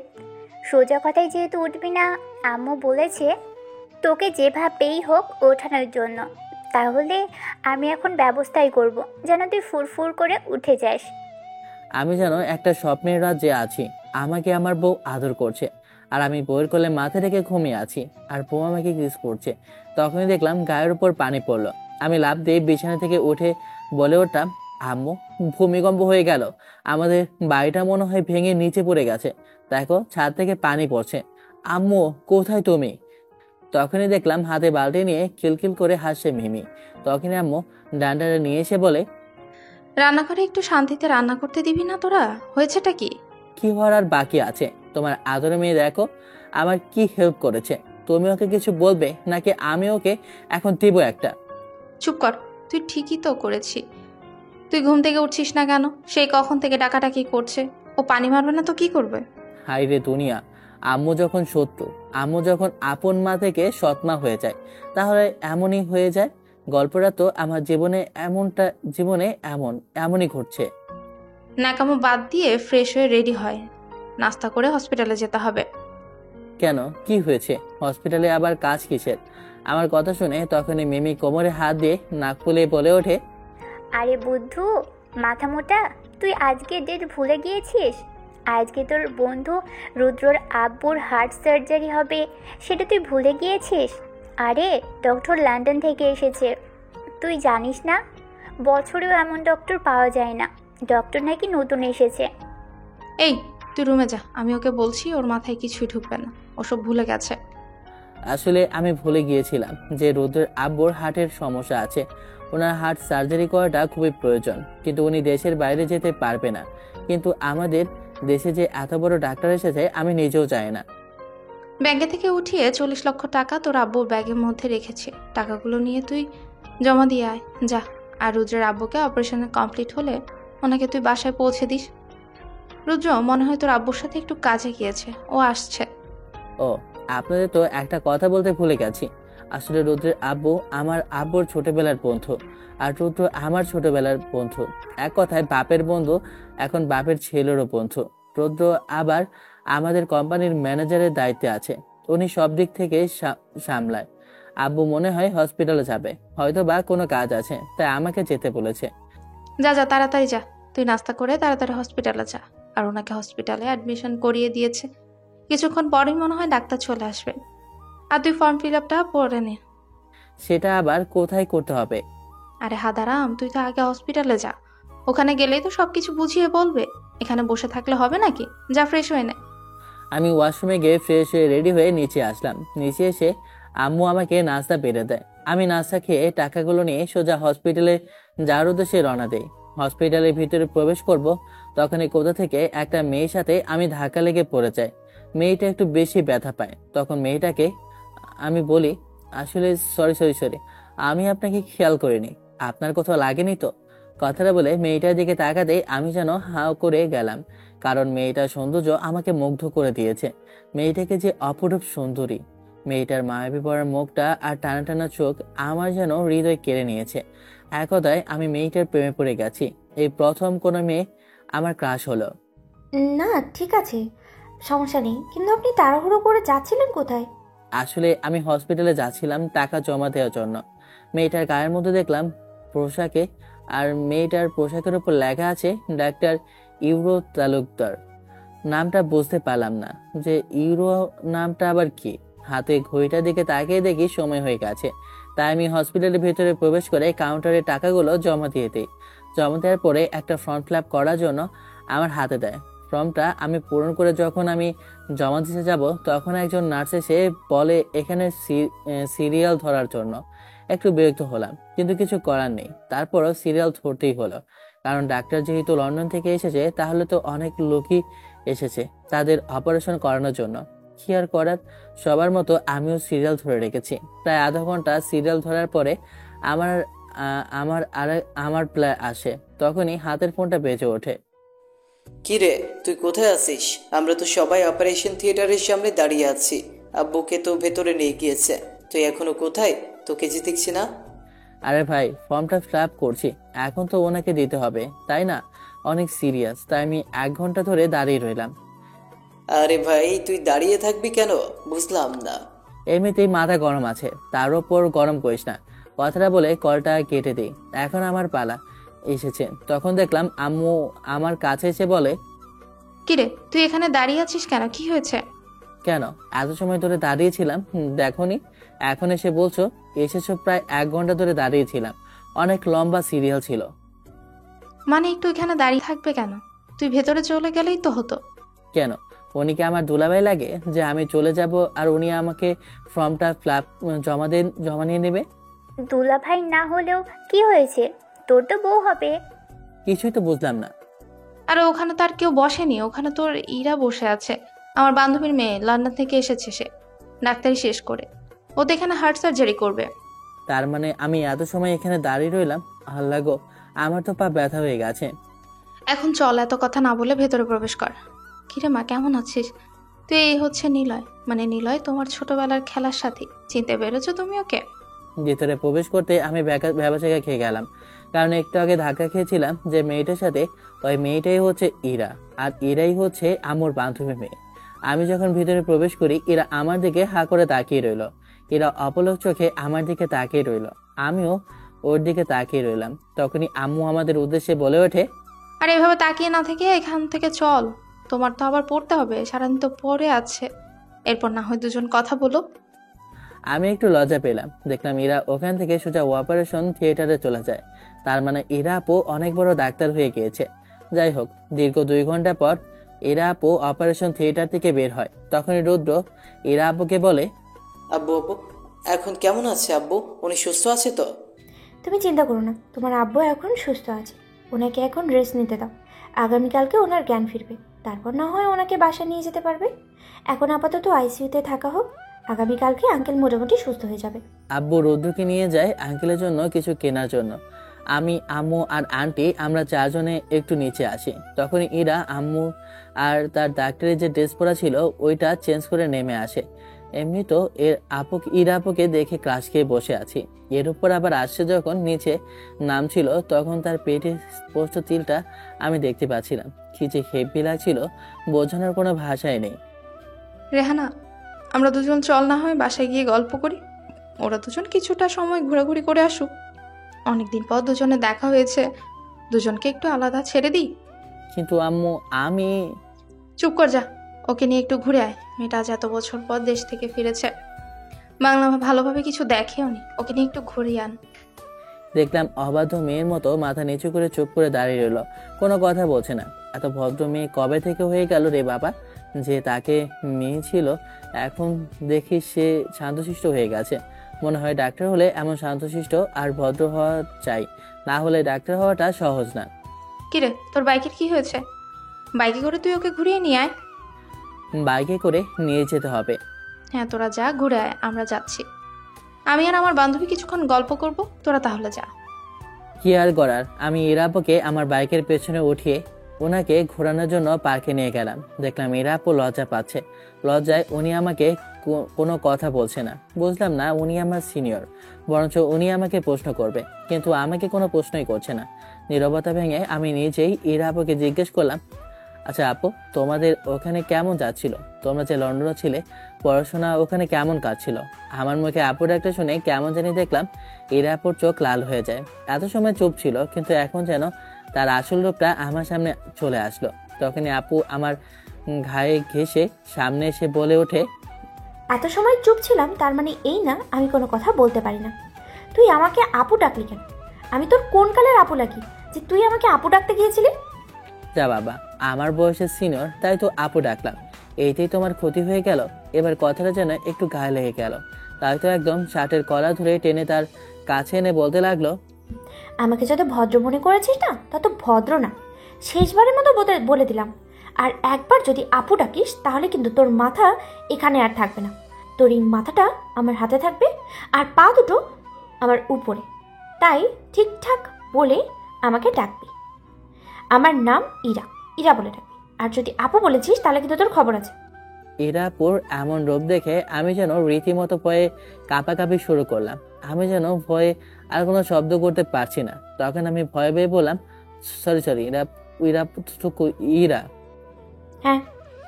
Speaker 3: সোজা কথায় যেহেতু উঠবি না, আম্মু বলেছে তোকে যেভাবেই হোক ওঠানোর জন্য। তাহলে আমি এখন ব্যবস্থাই করব যেন তুই ফুরফুর করে উঠে যাস।
Speaker 1: আমি যেন একটা স্বপ্নের রাজ্যে আছি। আমাকে আমার বউ আদর করছে, আর আমি বউয়ের কোলে মাথা রেখে ঘুমিয়ে আছি, আর বউ আমাকে কিস করছে। তখনই দেখলাম গায়ের উপর পানি পড়লো। আমি লাফ দিয়ে বিছানা থেকে উঠে বলে উঠলাম, আম্মু, ভূমিকম্প হয়ে গেল। আমাদের বাড়িটা মনে হয় ভেঙে নিচে পড়ে গেছে। দেখো, ছাদ থেকে পানি পড়ছে। আম্মু, কোথায় তুমি? তখনই দেখলাম হাতে বালতি নিয়ে কিলকিল করে হাসছে মিমি। তখনই আম্মু ডান্ডাটা নিয়ে এসে বলে,
Speaker 4: রান্নাঘরে একটু শান্তিতে রান্না করতে দিবি না তোরা? হয়েছেটা কি?
Speaker 1: কি হওয়ার আর বাকি আছে? তোমার আদরের মেয়ে দেখো আমার কি হেল্প করেছে। তুমি ওকে কিছু বলবে নাকি আমি ওকে এখন দিব একটা?
Speaker 4: চুপ কর, তুই ঠিকই তো করেছি। তুই ঘুম থেকে উঠছিস না কেন? সেই কখন থেকে ডাকাডাকি করছে। ও পানি মারবে না তো কি করবে?
Speaker 1: হাই রে দুনিয়া, আম্মু যখন শত্রু, আম্মু যখন আপন মা থেকে সৎমা হয়ে যায়, তাহলে এমনই হয়ে যায়। গল্পটা তো আমার জীবনে এমনই ঘটছে।
Speaker 4: ন্যাকামো বাদ দিয়ে ফ্রেশ হয়ে রেডি হয়, নাস্তা করে হসপিটালে যেতে হবে।
Speaker 1: কেন, কি হয়েছে? হসপিটালে আবার কাজ কিসের? আমার কথা শুনে তখনই মিমি কোমরে হাত দিয়ে নাক ফুলিয়ে বলে ওঠে,
Speaker 3: আরে বুদ্ধু, মাথা মোটা, তুই আজকে ডেট ভুলে গিয়েছিস? আজকে তোর বন্ধু রুদ্রর আব্বুর হার্ট সার্জারি হবে, সেটা তুই ভুলে গিয়েছিস? আরে ডক্টর লন্ডন থেকে এসেছে, তুই জানিস না? বছরেও এমন ডক্টর পাওয়া যায় না। ডক্টর নাকি নতুন এসেছে।
Speaker 4: এই, তুই রুমে যা, আমি ওকে বলছি ওর মাথায় কিছুই ঢুকবে না, ওসব ভুলে গেছে।
Speaker 1: আসলে আমি ভুলে গিয়েছিলাম যে রুদ্রের আব্বুর হার্টের সমস্যা আছে। ওনার হার্ট সার্জারি করাটা খুবই প্রয়োজন, কিন্তু উনি দেশের বাইরে যেতে পারবে না। কিন্তু আমাদের দেশে যে এত বড় ডাক্তার এসেছে আমি নিজেও জানি না।
Speaker 4: ব্যাংকে থেকে উঠিয়ে 40 লক্ষ টাকা তোর আব্বুর ব্যাগের মধ্যে রেখেছে। টাকাগুলো নিয়ে তুই জমা দিয়ে আয়, যা। আর রুদ্রের আব্বুকে অপারেশন কমপ্লিট হলে ওনাকে তুই বাসায় পৌঁছে দিস। রুদ্র মনে হয় তোর আব্বুর সাথে একটু কাজে গিয়েছে, ও আসছে।
Speaker 1: ও, আপনাদের তো একটা কথা বলতে ভুলে গেছি। আসলে রুদ্রের আব্বু আমার আব্বুর ছোটবেলার বন্ধু, আর রুদ্র আমার ছোটবেলার বন্ধু। এক কথায় বাপের বন্ধু, এখন বাপের ছেলেরও বন্ধু। রুদ্র আবার আমাদের কোম্পানির ম্যানেজারের দায়িত্বে আছে। উনি সব দিক থেকে সামলায়। আব্বু মনে হয় হসপিটালে যাবে, হয়তো বা কোনো কাজ আছে, তাই আমাকে যেতে বলেছে।
Speaker 4: যা যা, তাড়াতাড়ি যা। তুই নাস্তা করে তাড়াতাড়ি হসপিটালে যা। আর ওনাকে হসপিটালে অ্যাডমিশন করিয়ে দিয়েছে, কিছুক্ষণ পরেই মনে হয় ডাক্তার চলে আসবে। আর তুই ফর্ম ফিল আপটা পড়ে নে।
Speaker 1: সেটা আবার কোথায় করতে হবে?
Speaker 4: আরে হাদারাম, তুই তো আগে হসপিটালে যা, ওখানে গেলেই তো সবকিছু বুঝিয়ে বলবে। এখানে বসে থাকলে হবে নাকি? যা, ফ্রেশ হয়ে নে।
Speaker 1: আমি ওয়াশরুমে গিয়ে ফ্রেশ হয়ে রেডি হয়ে নিচে আসলাম। নিচে এসে আম্মু আমাকে নাস্তা বেড়ে দেয়। আমি নাস্তা খেয়ে টাকাগুলো নিয়ে সোজা হসপিটালে যাওয়ার উদ্দেশ্যে রওনা দেই। হসপিটালের ভিতরে প্রবেশ করব, তখনই কোথা থেকে একটা মেয়ের সাথে আমি ধাক্কা লেগে পড়ে যাই। মেয়েটা একটু বেশি ব্যথা পায়। তখন মেয়েটাকে আমি বলি, আসলে সরি, আমি আপনাকে খেয়াল করিনি। আপনার কোথাও লাগেনি তো? কথাটা বলে মেয়েটার দিকে তাকাতেই আমি যেন হাঁ করে গেলাম, কারণ মেয়েটার সৌন্দর্য আমাকে মুগ্ধ করে দিয়েছে। মেয়েটাকে যে অপরূপ সুন্দরী, মেয়েটার মায়াবী পড়ার মুখটা আর টানা টানা চোখ আমার যেন হৃদয় কেড়ে নিয়েছে। এক কথায় আমি মেয়েটার প্রেমে পড়ে গেছি। এই প্রথম কোনো মেয়ে আমার ক্রাশ হলো।
Speaker 6: না, ঠিক আছে, সমস্যা নেই, কিন্তু আপনি তাড়াহুড়ো করে যাচ্ছিলেন কোথায়?
Speaker 1: আসলে আমি হসপিটালে যাচ্ছিলাম টাকা জমা দেওয়ার জন্য। মেয়েটার গায়ের মধ্যে দেখলাম পোশাকে, আর মেয়েটার পোশাকের উপর লেখা আছে ডাক্তার ইউরো তালুকদার। নামটা বুঝতে পারলাম না যে ইউরো নামটা আবার কি। হাতে ঘড়িটার দিকে তাকিয়ে দেখি সময় হয়ে গেছে, তাই আমি হসপিটালের ভেতরে প্রবেশ করে কাউন্টারে টাকাগুলো জমা দিয়ে দিই। জমা দেওয়ার পরে একটা ফর্ম ফিল আপ করার জন্য আমার হাতে দেয়। ফর্মটা আমি পূরণ করে যখন আমি জমা দিতে যাব, তখন একজন নার্স এসে বলে এখানে সিরিয়াল ধরার জন্য। একটু বিরক্ত হলাম, কিন্তু কিছু করার নেই। তারপরও সিরিয়াল ধরতেই হলো, কারণ ডাক্তার যেহেতু লন্ডন থেকে এসেছে, তাহলে তো অনেক লোকই এসেছে তাদের অপারেশন করানোর জন্য। কি আর করার, সবার মতো আমিও সিরিয়াল ধরে রেখেছি। প্রায় আধা ঘন্টা সিরিয়াল ধরার পরে আমার আমার প্লে আসে। তখনই হাতের ফোনটা বেজে ওঠে।
Speaker 2: কি রে, তুই কোথায় আছিস? আমরা তো সবাই অপারেশন থিয়েটারের সামনে দাঁড়িয়ে আছি। আব্বুকে তো ভেতরে নিয়ে গিয়েছে, তুই এখনো কোথায়? তোকে যে দেখছি না।
Speaker 1: আরে ভাই, ফর্মটা ফিল আপ করছি, এখন তো ওনাকে দিতে হবে তাই না? অনেক সিরিয়াস, তাই আমি 1 ঘন্টা ধরে দাঁড়িয়ে রইলাম।
Speaker 2: আরে ভাই, তুই দাঁড়িয়ে থাকবি কেন? বুঝলাম না।
Speaker 1: এমনিতেই মাথা গরম আছে, তার ওপর গরম করিস না। কথাটা বলে কলটা কেটে দিই। এখন আমার পালা এসেছে। তখন দেখলাম আম্মু আমার কাছে এসে বলে,
Speaker 4: কিরে তুই এখানে দাঁড়িয়ে আছিস কেন, কি হয়েছে?
Speaker 1: কেন এত সময় ধরে দাঁড়িয়েছিলাম দেখোনি? এখন এসে বলছো? এসেছো প্রায় 1 ঘন্টা ধরে দাঁড়িয়েছিলাম, অনেক লম্বা সিরিয়াল ছিল।
Speaker 4: মানে একটু এখানে দাঁড়িয়ে থাকবে কেন? তুই ভেতরে চলে গেলেই তো হতো।
Speaker 1: কেন, উনি কি আমার দুলাভাই লাগে যে আমি চলে যাব আর উনি আমাকে ফর্মটা ফ্ল্যাপ জমা নিয়ে নেবে?
Speaker 3: দুলাভাই না হলেও কি হয়েছে, তোর তো বউ হবে।
Speaker 1: কিছুই তো বুঝলাম না।
Speaker 4: আরে ওখানে তো আর কেউ বসেনি, ওখানে তোর ইরা বসে আছে, আমার বান্ধবীর মেয়ে, লন্ডন থেকে এসেছে সে ডাক্তারি শেষ করে। ও তো এখানে হার্ট সার্জারি করবে।
Speaker 1: তার মানে আমি এত সময় এখানে দাঁড়িয়ে রইলাম? আল্লাহ গো, আমার তো পা ব্যথা হয়ে গেছে।
Speaker 4: এখন চল, এত কথা না বলে ভেতরে প্রবেশ কর। কিরে মা, কেমন আছিস তুই? এই হচ্ছে নিলয়, মানে নিলয় তোমার ছোটবেলার খেলার সাথী। চিনতে পেরেছো তুমি ওকে?
Speaker 1: ভিতরে প্রবেশ করতে আমি ভ্যাবাচাকা খেয়ে গেলাম, কারণ একটু আগে ধাক্কা খেয়েছিলাম যে মেয়েটার সাথে, ওই মেয়েটাই হচ্ছে ইরা, আর ইরাই হচ্ছে আমার বান্ধবী মেয়ে। আমি যখন ভিতরে প্রবেশ করি, এরা আমার দিকে হা করে তাকিয়ে রইল। এরা অপলক চোখে আমার দিকে তাকিয়ে রইল, আমিও ওর দিকে তাকিয়ে রইলাম। তখনই আম্মু আমাদের উদ্দেশ্যে বলে ওঠে,
Speaker 4: আর এভাবে তাকিয়ে না থেকে এখান থেকে চল, তোমার তো আবার পড়তে হবে, সারাদিন তো পড়ে আছে। এরপর না হয় দুজন কথা বলো।
Speaker 1: আমি একটু লজ্জা পেলাম। দেখলাম এরা ওখান থেকে সোজা অপারেশন থিয়েটারে চলে যায়। তার মানে এরা আপু অনেক বড় ডাক্তার হয়ে গিয়েছে। যাই হোক, দীর্ঘ 2 ঘন্টা পর এরা আপু অপারেশন থিয়েটার থেকে বের হয়। তখনই রুদ্র এরা আপুকে বলে,
Speaker 2: আব্বু আব্বু এখন কেমন আছে আব্বু? উনি সুস্থ আছে তো?
Speaker 6: তুমি চিন্তা করো না, তোমার আব্বু এখন সুস্থ আছে। ওনাকে এখন রেস্ট নিতে দাও। আগামীকালকে ওনার জ্ঞান ফিরবে, তারপর না হয় ওনাকে বাসা নিয়ে যেতে পারবে। এখন আপাতত আইসিইউতে থাকা হোক, আগামীকালকে আঙ্কেল মোটামুটি সুস্থ হয়ে যাবে।
Speaker 1: আব্বু রুদ্রকে নিয়ে যায় আঙ্কেলের জন্য কিছু কেনার জন্য। আমি, আম্মু আর আন্টি আমরা 4জনে একটু নিচে আসি। তখনই ইরা আম্মু আর তার ডাক্তারের যে ড্রেস পরা ছিল ওইটা চেঞ্জ করে নেমে আসে। এমনি তো ইরা আপুকে দেখে ক্রাশ খেয়ে বসে আছি, এর উপর আবার আসছে যখন নিচে নামছিল তখন তার পেটে স্পষ্ট তিলটা আমি দেখতে পাচ্ছিলাম। কি যে হেভি লাগছিল, বোঝানোর কোনো ভাষাই নেই।
Speaker 4: রেহানা, আমরা দুজন চল না হয় বাসায় গিয়ে গল্প করি। ওরা দুজন কিছুটা সময় ঘোরাঘুরি করে আসুক। অনেকদিন পর দুজনে দেখা হয়েছে, দুজনকে একটু আলাদা ছেড়ে দিই।
Speaker 1: কিন্তু আম্মু, আমি...
Speaker 4: চুপ কর যা, ওকে নিয়ে একটু ঘুরে আয়। মেয়েটা আজ এত বছর পর দেশ থেকে ফিরেছে, বাংলা ভালোভাবে কিছু দেখেও নি, ওকে নিয়ে একটু ঘুরিয়ে আন।
Speaker 1: দেখলাম অবাধ্য মেয়ের মতো মাথা নিচু করে চুপ করে দাঁড়িয়ে রইল, কোনো কথা বলছে না। এত ভদ্র মেয়ে কবে থেকে হয়ে গেল রে বাবা, যে তাকে মেয়ে ছিল এখন দেখি সে শান্তশিষ্ট হয়ে গেছে। মনে হয় ডাক্তার হলে এমন শান্তশিষ্ট আর ভদ্র হওয়া চাই, না হলে ডাক্তার হওয়াটা সহজ না।
Speaker 4: কিরে, তোর বাইকের কি হয়েছে? বাইকে করে তুই ওকে ঘুরিয়ে নিয়ে আয়।
Speaker 1: বাইকে করে নিয়ে যেতে হবে?
Speaker 4: হ্যাঁ, তোরা যা, ঘুরে আয়, আমরা যাচ্ছি। আমি আর আমার বান্ধবী কিছুক্ষণ গল্প করব, তোরা তাহলে যা।
Speaker 1: কি আর করার, আমি ইরাপুকে আমার বাইকের পেছনে উঠিয়ে ওনাকে ঘোরানোর জন্য পার্কে নিয়ে গেলাম। দেখলাম ইরাপু লজ্জা পাচ্ছে। লজ্জায় উনি আমাকে কোনো কথা বলছে না। বুঝলাম না উনি আমার সিনিয়র, বরঞ্চ উনি আমাকে প্রশ্ন করবে, কিন্তু আমাকে কোনো প্রশ্নই করছে না। নীরবতা ভেঙে আমি নিজেই ইরাপুকে জিজ্ঞেস করলাম, আচ্ছা আপু, তোমাদের ওখানে কেমন যাচ্ছিল? তোমরা যে লন্ডনে ছিলে, পড়াশোনা ওখানে কেমন কাটছিল? আমার মুখে আপুর একটা শুনে কেমন জানি দেখলাম এরা আপুর চোখ লাল হয়ে যায়। এত সময় চুপ ছিল, কিন্তু এখন যেন তার আসল রূপটা আমার সামনে চলে আসলো। তখনই আপু আমার ঘায়ে ঘেঁষে সামনে এসে বলে ওঠে,
Speaker 6: এত সময় চুপ ছিলাম তার মানে এই না আমি কোনো কথা বলতে পারি না। তুই আমাকে আপু ডাকলি কেন? আমি তোর কোন কালের আপু লাগি যে তুই আমাকে আপু ডাকতে গিয়েছিলি?
Speaker 1: যা বাবা, আমার বয়সের সিনিয়র তাই তো আপু ডাকলাম, এইটাই তোমার ক্ষতি হয়ে গেল? এবার কথাটা যেন একটু গায়ে লেগে গেল। তাই তো একদম শার্টের কলা ধরে টেনে তার কাছে এনে বলতে লাগলো,
Speaker 6: আমাকে যত ভদ্র মনে করেছিস না, তত ভদ্র না। শেষবারের মতো বলে দিলাম, আর একবার যদি আপু ডাকিস তাহলে কিন্তু তোর মাথা এখানে আর থাকবে না। তোর এই মাথাটা আমার হাতে থাকবে, আর পা দুটো আমার উপরে। তাই ঠিকঠাক বলে আমাকে ডাকবি। আমার নাম ইরা, ইরা বলে ডাকবি। আর যদি আপু বলেছিস তাহলে কিন্তু তোর খবর আছে।
Speaker 1: ইরাপুর এমন রূপ দেখে আমি যেন রীতিমতো ভয়ে কাঁপাকাঁপি শুরু করলাম। আমি যেন ভয়ে আর কোনো শব্দ করতে পারছি না। তখন আমি ভয়ে পেয়ে বললাম, সরি ইরা, ইরা।
Speaker 6: হ্যাঁ,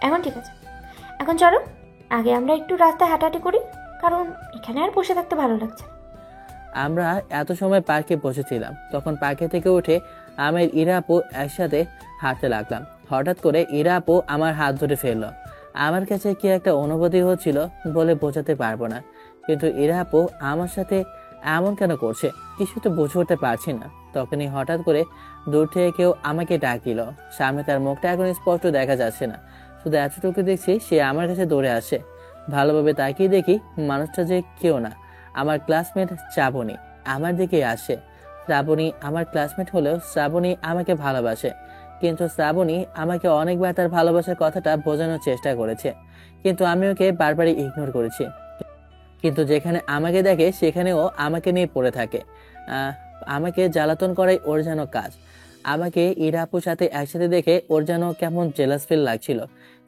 Speaker 6: এখন ঠিক আছে। এখন চলো আগে আমরা একটু রাস্তায় হাঁটাহাঁটি করি, কারণ এখানে আর বসে থাকতে ভালো লাগছে না।
Speaker 1: আমরা এত সময় পার্কে বসেছিলাম, তখন পার্কে থেকে উঠে আমি আর ইরা আপু একসাথে হাঁটতে লাগলাম। হঠাৎ করে ইরা আপু আমার হাত ধরে ফেললো। আমার কাছে কি একটা অনুভূতি হচ্ছিল বলে বোঝাতে পারবো না, কিন্তু ইরা আপু আমার সাথে এমন কেন করছে কিছু তো বুঝে উঠতে পারছি না। তখনই হঠাৎ করে দূর থেকে কেউ আমাকে ডাক দিল। সামনে তার মুখটা এখন স্পষ্ট দেখা যাচ্ছে না, শুধু এতটুকু দেখছি সে আমার কাছে দৌড়ে আসে। ভালোভাবে তাকিয়ে দেখি মানুষটা যে কেউ না, আমার ক্লাসমেট শ্রাবণী আমার দিকে আসে। শ্রাবণী আমার ক্লাসমেট হলেও শ্রাবণী আমাকে ভালোবাসে, কিন্তু শ্রাবণী আমাকে অনেকবার তার ভালোবাসার কথাটা বোঝানোর চেষ্টা করেছে, কিন্তু আমি ওকে বারবারই ইগনোর করেছি। কিন্তু যেখানে আমাকে দেখে সেখানেও আমাকে নিয়ে পড়ে থাকে। আমাকে জ্বালাতন করাই ওর যেন কাজ। আমাকে ইরা আপুর সাথে একসাথে দেখে ওর যেন কেমন জেলাস ফিল লাগছিল।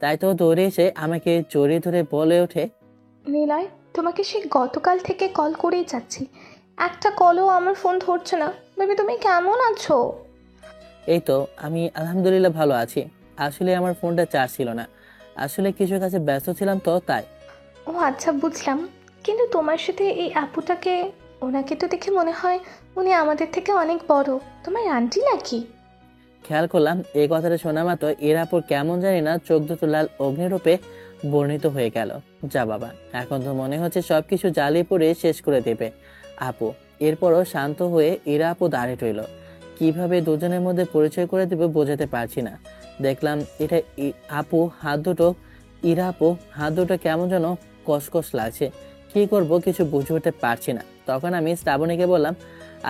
Speaker 1: তাই তো দৌড়ে এসে আমাকে জড়িয়ে ধরে বলে ওঠে,
Speaker 7: নিলয়, তোমাকে সেই গতকাল থেকে কল করেই যাচ্ছি, একটা কলও আমার ফোন ধরছে না। বেবি, তুমি কেমন আছো?
Speaker 1: এই তো আমি আলহামদুলিল্লাহ ভালো আছি। আসলে আমার ফোনটা চার্জ ছিল না, আসলে কিছু কাছে ব্যস্ত ছিলাম তো তাই।
Speaker 7: ও আচ্ছা, বুঝলাম। কিন্তু তোমার সাথে এই আপুটাকে, ওনাকে তো দেখে মনে হয় উনি আমাদের থেকে অনেক বড়। তোমার আন্টি নাকি?
Speaker 1: খেয়াল করলাম এই কথাটা শোনা মাত্র এরাপুর কেমন জানি না চোখ দুটো লাল অগ্নিরূপে বর্ণিত হয়ে গেল। যা বাবা, এখন তো মনে হচ্ছে সবকিছু জ্বালিয়ে পড়ে শেষ করে দেবে আপু। এরপরও শান্ত হয়ে এরা আপু দাঁড়িয়ে রইল। কিভাবে দুজনের মধ্যে পরিচয় করে দেবে বোঝাতে পারছি না। দেখলাম এটা আপু হাত দুটো, ইরা আপু হাত দুটো কেমন যেন কসকস লাগছে। কি করব কিছু বুঝে উঠতে পারছি না। তখন আমি শ্রাবণীকে বললাম,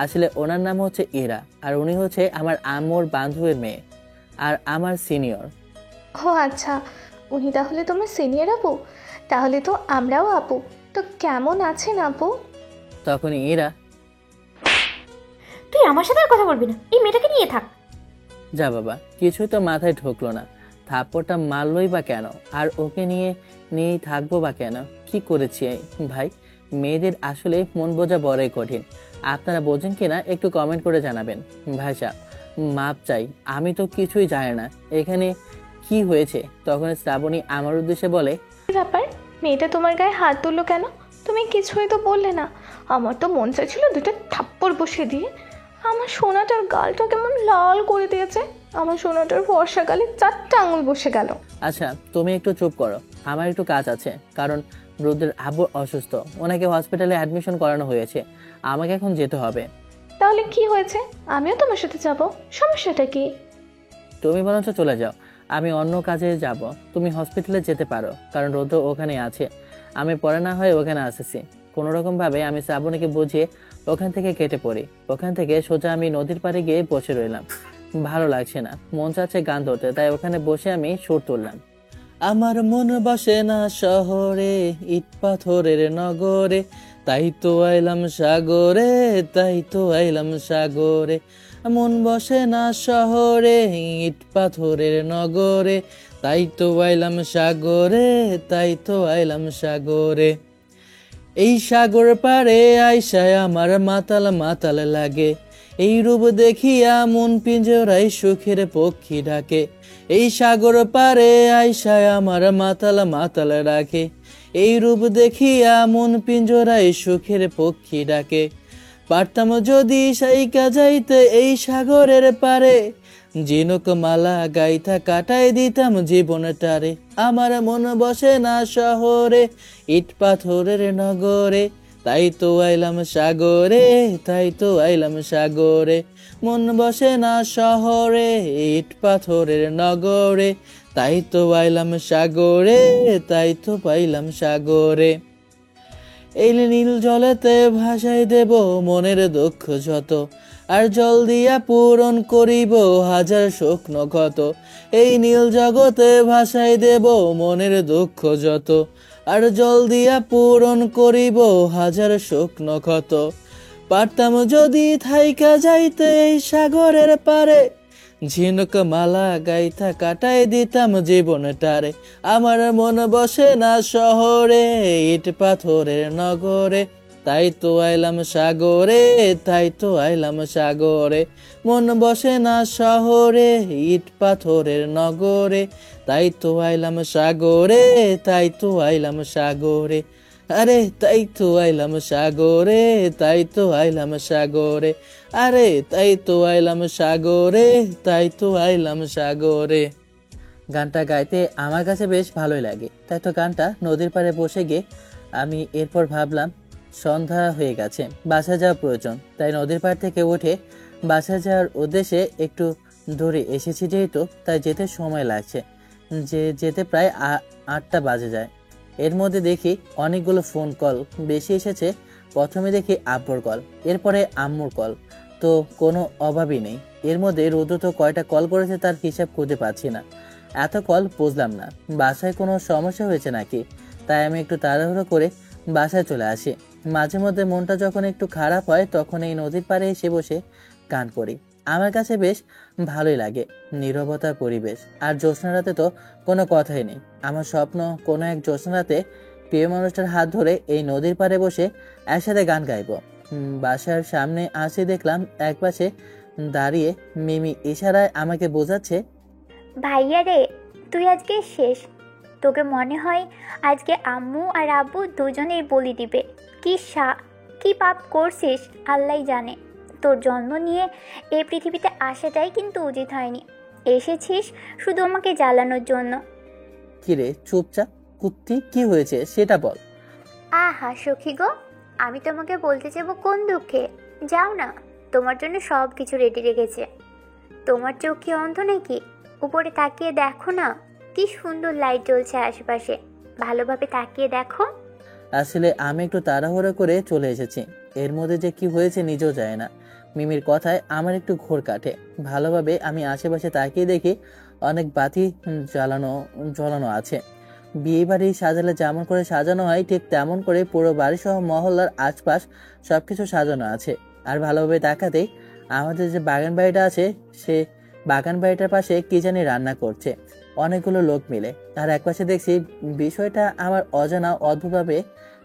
Speaker 1: আসলে ওনার নাম হচ্ছে ইরা, আর উনি হচ্ছে আমার আম্মুর বান্ধবীর মেয়ে আর আমার সিনিয়র।
Speaker 7: ও আচ্ছা, উনি তাহলে তোমার সিনিয়র আপু? তাহলে তো আমরাও আপু। তো কেমন আছেন আপু?
Speaker 1: তখন ইরা,
Speaker 6: তুই আমার সাথে আর কথা বলবি না, এই মেয়েটাকে নিয়ে থাক।
Speaker 1: যা বাবা, কিছুই তো মাথায় ঢুকলো না। থাপ্পড়টা মারলই বা কেন, আর ওকে নিয়েই থাকবো বা কেন? কি করেছি ভাই? মেয়েদের আসলে মন বোঝা বড়ই কঠিন। আপনারা বোঝেন কিনা একটু কমেন্ট করে জানাবেন। ভাই সাহেব, মাপ চাই, আমি তো কিছুই জানি না এখানে কি হয়েছে। তখন শ্রাবণী আমার উদ্দেশ্যে বলে,
Speaker 7: কি ব্যাপার, মেয়েটা তোমার গায়ে হাত তুললো কেন? তুমি কিছুই তো বললে না। আমার তো মন চাইছিল দুটো থাপ্পড় বসিয়ে দিয়ে। আমার সোনাটার গালটা কেমন লাল করে দিয়েছে। আমার সোনাটার ফর্সা গালে 4টা আঙুল বসে গেল।
Speaker 1: আচ্ছা তুমি একটু চুপ করো, আমার একটু কাজ আছে। কারণ রুদ্রের আব্বু অসুস্থ, ওনাকে হসপিটালে অ্যাডমিশন করানো হয়েছে, আমাকে এখন যেতে হবে।
Speaker 7: তাহলে কি হয়েছে? আমিও তোমার সাথে যাব, সমস্যাটা কি?
Speaker 1: তুমি বরঞ্চ চলে যাও, আমি অন্য কাজে যাব। তুমি হসপিটালে যেতে পারো, কারণ রুদ্র ওখানে আছে। আমি পরে না হয় ওখানে আসেছি। কোনো রকম ভাবে আমি শ্রাবণীকে বুঝিয়ে ওখান থেকে কেটে পড়ি। ওখান থেকে সোজা আমি নদীর পাড়ে গিয়ে বসে রইলাম। ভালো লাগছে না, মন চাচ্ছে গান ধরতে, তাই ওখানে বসে আমি সুর তুললাম। আমার মন বসে না শহরে, ইট পাথরের নগরে, তাই তো আইলাম সাগরে, তাই তো আইলাম সাগরে। মন বসে না শহরে, ইট পাথরের নগরে, তাই তো আইলাম সাগরে, তাই তো আইলাম সাগরে। এই সাগর পারে আইসায় আমার মাতাল মাতাল লাগে, এই রূপ দেখিয়া মন পিঞ্জরাই সুখের পক্ষী ডাকে। এই সাগর পারে আইসায় আমার মাতাল মাতাল রাখে, এই রূপ দেখিয়া মন পিঞ্জরাই সুখের পক্ষী ডাকে। পারতাম যদি সাইকা যাইতে এই সাগরের পারে, ঝিনুক মালা গাইথা কাটাই দিতাম জীবনটারে। আমার মন বসে না শহরে, ইট পাথরের নগরে, তাই তো আইলাম সাগরে, তাই তো আইলাম সাগরে। মন বসে না শহরে, ইট পাথরের নগরে, তাই তো আইলাম সাগরে, তাই তো পাইলাম সাগরে। এই নীল জলেতে ভাসাই দেব মনের দুঃখ যত, আর জল দিয়া পূরণ করিব হাজার শুকন ক্ষত। এই নীল জগতে ভাসাই দেব মনের দুঃখ যত, আর জল দিয়া পূরণ করিব হাজার শুকন ক্ষত। পারতাম যদি থাইকা যাইতে এই সাগরের পারে, ঝিনুক মালা গাইথা কাটাই দিতাম জীবনটারে। আমার মন বসে না শহরে, ইট পাথরের নগরে, তাই তো আইলাম সাগরে, তাই তো আইলাম সাগরে। মন বসে না শহরে, ইট পাথরের নগরে, তাই তো আইলাম সাগরে, তাই তো আইলাম সাগরে। আরে তাই তো আইলাম সাগরে, তাই তো আইলাম সাগরে, আরে তাই তো আইলাম সাগরে, তাই তো আইলাম সাগরে। গানটা গাইতে আমার কাছে বেশ ভালোই লাগে, তাই তো গানটা নদীর পাড়ে বসে গিয়ে আমি এরপর ভাবলাম সন্ধ্যা হয়ে গেছে, বাসায় যাওয়া প্রয়োজন। তাই নদীর পাড় থেকে উঠে বাসায় যাওয়ার উদ্দেশ্যে একটু দূরে এসেছি যেহেতু, তাই যেতে সময় লাগছে, যেতে প্রায় 8টা বাজে যায়। এর মধ্যে দেখি অনেকগুলো ফোন কল বেশি এসেছে। প্রথমে দেখি আব্বুর কল, এরপরে আম্মুর কল, তো কোনো অভাবই নেই। এর মধ্যে রুদ্র তো কয়টা কল করেছে তার হিসাব খুঁজে পাচ্ছি না। এত কল বুঝলাম না, বাসায় কোনো সমস্যা হয়েছে নাকি। তাই আমি একটু তাড়াহুড়ো করে বাসায় চলে আসি। মাঝে মধ্যে মনটা যখন একটু খারাপ হয় তখন এই নদীর পাড়ে এসে বসে গান করি। আমার কাছে বেশ ভালোই লাগে, নীরবতার পরিবেশ। আর জ্যোৎস্না রাতে তো কোনো কথাই নেই। আমার স্বপ্ন কোনো এক জ্যোৎস্না রাতে প্রিয় মানুষটার হাত ধরে এই নদীর পাড়ে বসে একসাথে গান গাইব। বাসার সামনে আসি দেখলাম একপাশে দাঁড়িয়ে মিমি ইশারায় আমাকে বোঝাচ্ছে,
Speaker 3: ভাইয়া রে, তুই আজকে শেষ। তোকে মনে হয় আজকে আম্মু আর আব্বু দুজনেই বলি দিবে। কি পাপ করছিস আল্লাহই জানে। তোর জন্ম নিয়ে এই পৃথিবীতে আসাটাই কিন্তু উচিত হয়নি। এসেছিস শুধু আমাকে জ্বালানোর জন্য।
Speaker 1: কিরে চুপচাপ কুত্তি, কি হয়েছে সেটা বল।
Speaker 3: আহা সখী গো, আমি তোমাকে বলতে যাবো কোন দুঃখে। যাও না, তোমার জন্য সব কিছু রেডি রেখেছে। তোমার চোখ কি অন্ধ নাকি? উপরে তাকিয়ে দেখো না, কি সুন্দর লাইট জ্বলছে আশেপাশে। ভালোভাবে তাকিয়ে দেখো।
Speaker 1: আসলে আমি একটু তাড়াহুড়ো করে চলে এসেছি, এর মধ্যে যে কি হয়েছে নিজেও যায় না। মিমির কথায় আমার একটু ঘোর কাটে। ভালোভাবে আমি আশেপাশে তাকিয়ে দেখি অনেক বাতি জ্বালানো আছে। বিয়ে বাড়ি সাজালে যেমন করে সাজানো হয় ঠিক তেমন করে পুরো বাড়ি সহ মহল্লার আশপাশ সবকিছু সাজানো আছে। আর ভালোভাবে তাকাতেই আমাদের যে বাগান বাড়িটা আছে সে বাগান বাড়িটার পাশে কি জানি রান্না করছে অনেকগুলো লোক মিলে। আর একপাশে দেখছি বিষয়টা আমার অজানা অদ্ভুতভাবে।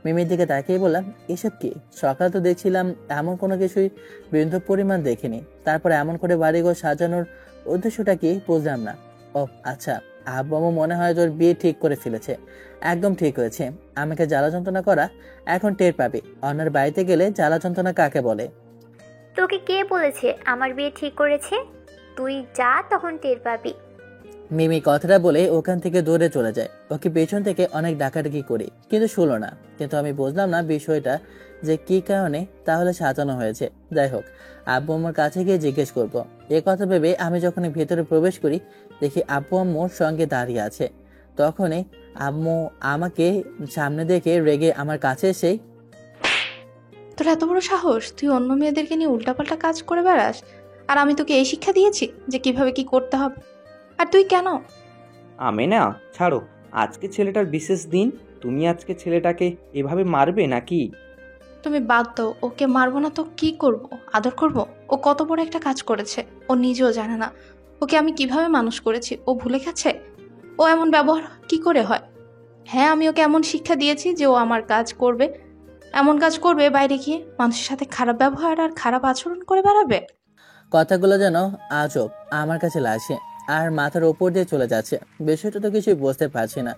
Speaker 1: মিমির দিকে তাকিয়ে বললাম, এসব কি? সকালে তো দেখছিলাম এমন কোনো কিছুই বিন্দু পরিমাণ দেখিনি। তারপর এমন করে বাড়িঘর সাজানোর উদ্দেশ্যটা কি বুঝলাম না। ও আচ্ছা, আব্বু আম্মু মনে হয় তোর বিয়ে ঠিক করে ফেলেছে। একদম ঠিক হয়েছে। আমাকে জ্বালা যন্ত্রণা করা এখন টের পাবি। অন্যের বাড়িতে গেলে জ্বালা যন্ত্রণা কাকে বলে?
Speaker 3: তোকে কে বলেছে আমার বিয়ে ঠিক করেছে? তুই যা, তখন টের পাবি।
Speaker 1: মিমি কথাটা বলে ওখান থেকে দৌড়ে চলে যায়। ওকে পেছন থেকে অনেক ডাকাডাকি করি, কিন্তু শুনলো না। কিন্তু আমি বুঝলাম না বিষয়টা যে কি কারণে তাহলে সাজানো হয়েছে। যাই হোক, আব্বু আম্মুর কাছে গিয়ে জিজ্ঞেস করব। এ কথা ভেবে আমি যখন ভেতরে প্রবেশ করি দেখি আব্বু আম্মুর সঙ্গে দাঁড়িয়ে আছে। তখনই আম্মু আমাকে সামনে দেখে রেগে আমার কাছে এসেই,
Speaker 4: তোর এত বড় সাহস, তুই অন্য মেয়েদেরকে নিয়ে উল্টাপাল্টা কাজ করে বেড়াস? আর আমি তোকে এই শিক্ষা দিয়েছি যে কিভাবে কি করতে হবে? আর তুই কেন?
Speaker 5: আমি না, ছাড়ো, আজকে ছেলেটার বিশেষ দিন। তুমি আজকে ছেলেটাকে এভাবে মারবে নাকি?
Speaker 4: তুমি বাদ দাও, ওকে মারবো না তো কি করব? আদর করব? ও কত বড় একটা কাজ করেছে ও নিজেও জানে না। ওকে আমি কিভাবে মানুষ করেছি ও ভুলে গেছে? ও এমন ব্যবহার কি করে হয়? হ্যাঁ, আমি ওকে এমন শিক্ষা দিয়েছি যে ও আমার কাজ করবে, এমন কাজ করবে বাইরে গিয়ে মানুষের সাথে খারাপ ব্যবহার আর খারাপ আচরণ করে বেড়াবে।
Speaker 1: কথাগুলো যেন আজব আমার কাছে লাগছে আর মাথার ওপর দিয়ে চলে যাচ্ছে। বিষয়টা তো কিছুই বুঝতে পারছি না।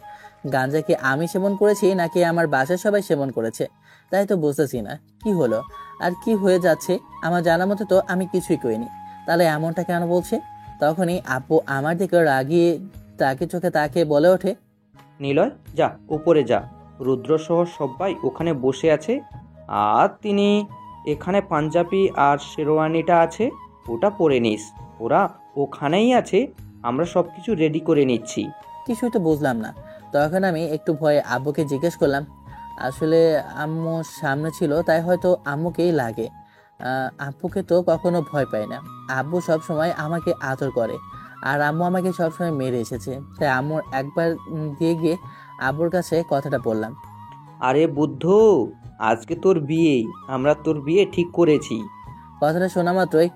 Speaker 1: গাঁজা কি আমি সেবন করেছি নাকি আমার বাসার সবাই সেবন করেছে, তাই তো বুঝতেছি না কি হলো আর কি হয়ে যাচ্ছে। আমার জানার মতো তো আমি কিছুই করিনি, তাহলে এমনটা কেন বলছে? তখনই আপু আমার দিকে রাগিয়ে তাকে চোখে তাকিয়ে বলে ওঠে,
Speaker 5: নিলয়, যা উপরে যা, রুদ্রসহ সবাই ওখানে বসে আছে। আর তিনি এখানে পাঞ্জাবি আর শেরওয়ানিটা আছে, ওটা পরে নিস। ওরা ওখানেই আছে, আমরা সব কিছু রেডি করে নিচ্ছি।
Speaker 1: কিছুই তো বুঝলাম না। তখন আমি একটু ভয়ে আব্বুকে জিজ্ঞেস করলাম, আসলে আম্মু সামনে ছিল তাই হয়তো আম্মুকেই লাগে। আব্বুকে তো কখনো ভয় পায় না। আব্বু সব সময় আমাকে আদর করে আর আম্মু আমাকে সবসময় মেরে এসেছে। তাই আম্মুর একবার দিয়ে গিয়ে আব্বুর কাছে কথাটা বললাম।
Speaker 5: আরে বুদ্ধ, আজকে তোর বিয়ে, আমরা তোর বিয়ে ঠিক করেছি।
Speaker 1: কথাটা শোনা মাত্রই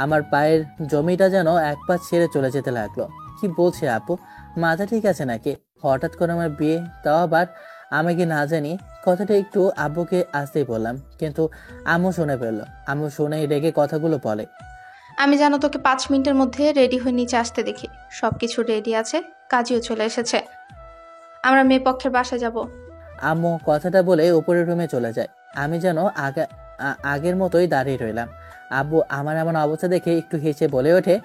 Speaker 1: আমার পায়ের জমিটা যেন এক পা ছেড়ে চলে যেতে লাগলো। কি বলছে আপু, মাথা ঠিক আছে নাকি? হঠাৎ করে আমার বিয়ে, তাও আবার আমাকে না জানি। কথাটা একটু আব্বুকে আসতেই বললাম, কিন্তু আম্মু শুনে ফেললো। আম্মু শুনেই রেগে কথাগুলো বলে।
Speaker 4: আমি যেন তোকে 5 মিনিটের মধ্যে রেডি হয়ে নিচে আসতে দেখি। সব কিছু রেডি আছে, কাজীও চলে এসেছে। আমরা মেয়ে পক্ষের বাসায় যাব।
Speaker 1: আম্মু কথাটা বলে উপরের রুমে চলে যায়। আমি যেন আগের মতোই দাঁড়িয়ে রইলাম। আব্বু আমার এমন অবস্থা দেখে একটু হেসে বলে ওঠে,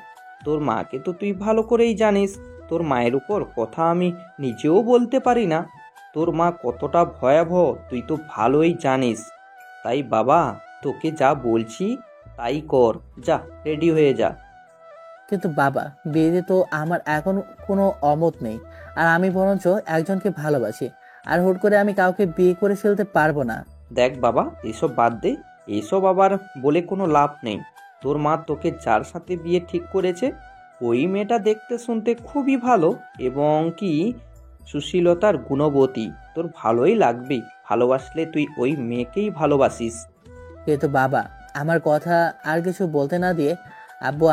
Speaker 5: তোর মাকে তো তুই ভালো করেই জানিস। তোর মায়ের উপর কথা আমি নিজেও বলতে পারি না। তোর মা কতটা ভয়াবহ তুই তো ভালোই জানিস। তাই বাবা, তোকে যা বলছি তাই কর। যা, রেডি হয়ে যা।
Speaker 1: কিন্তু বাবা, বিয়েতে তো আমার এখন কোনো অমত নেই, আর আমি বরঞ্চ একজনকে ভালোবাসি, আর হুট করে আমি কাউকে বিয়ে করে ফেলতে পারবো না।
Speaker 5: দেখ বাবা, এসব বাদ দে। এসব আবার বলে কোনো লাভ নেই। তোর মা তোকে যার সাথে বিয়ে ঠিক করেছে, ওই মেয়েটা দেখতে শুনতে খুবই ভালো এবং কি সুশীলতার গুণবতী। তোর ভালোই লাগবে। ভালোবাসলে তুই ওই মেয়েকেই ভালোবাসিস।
Speaker 1: কিন্তু বাবা, আমার কথা আর কিছু বলতে না দিয়ে আব্বু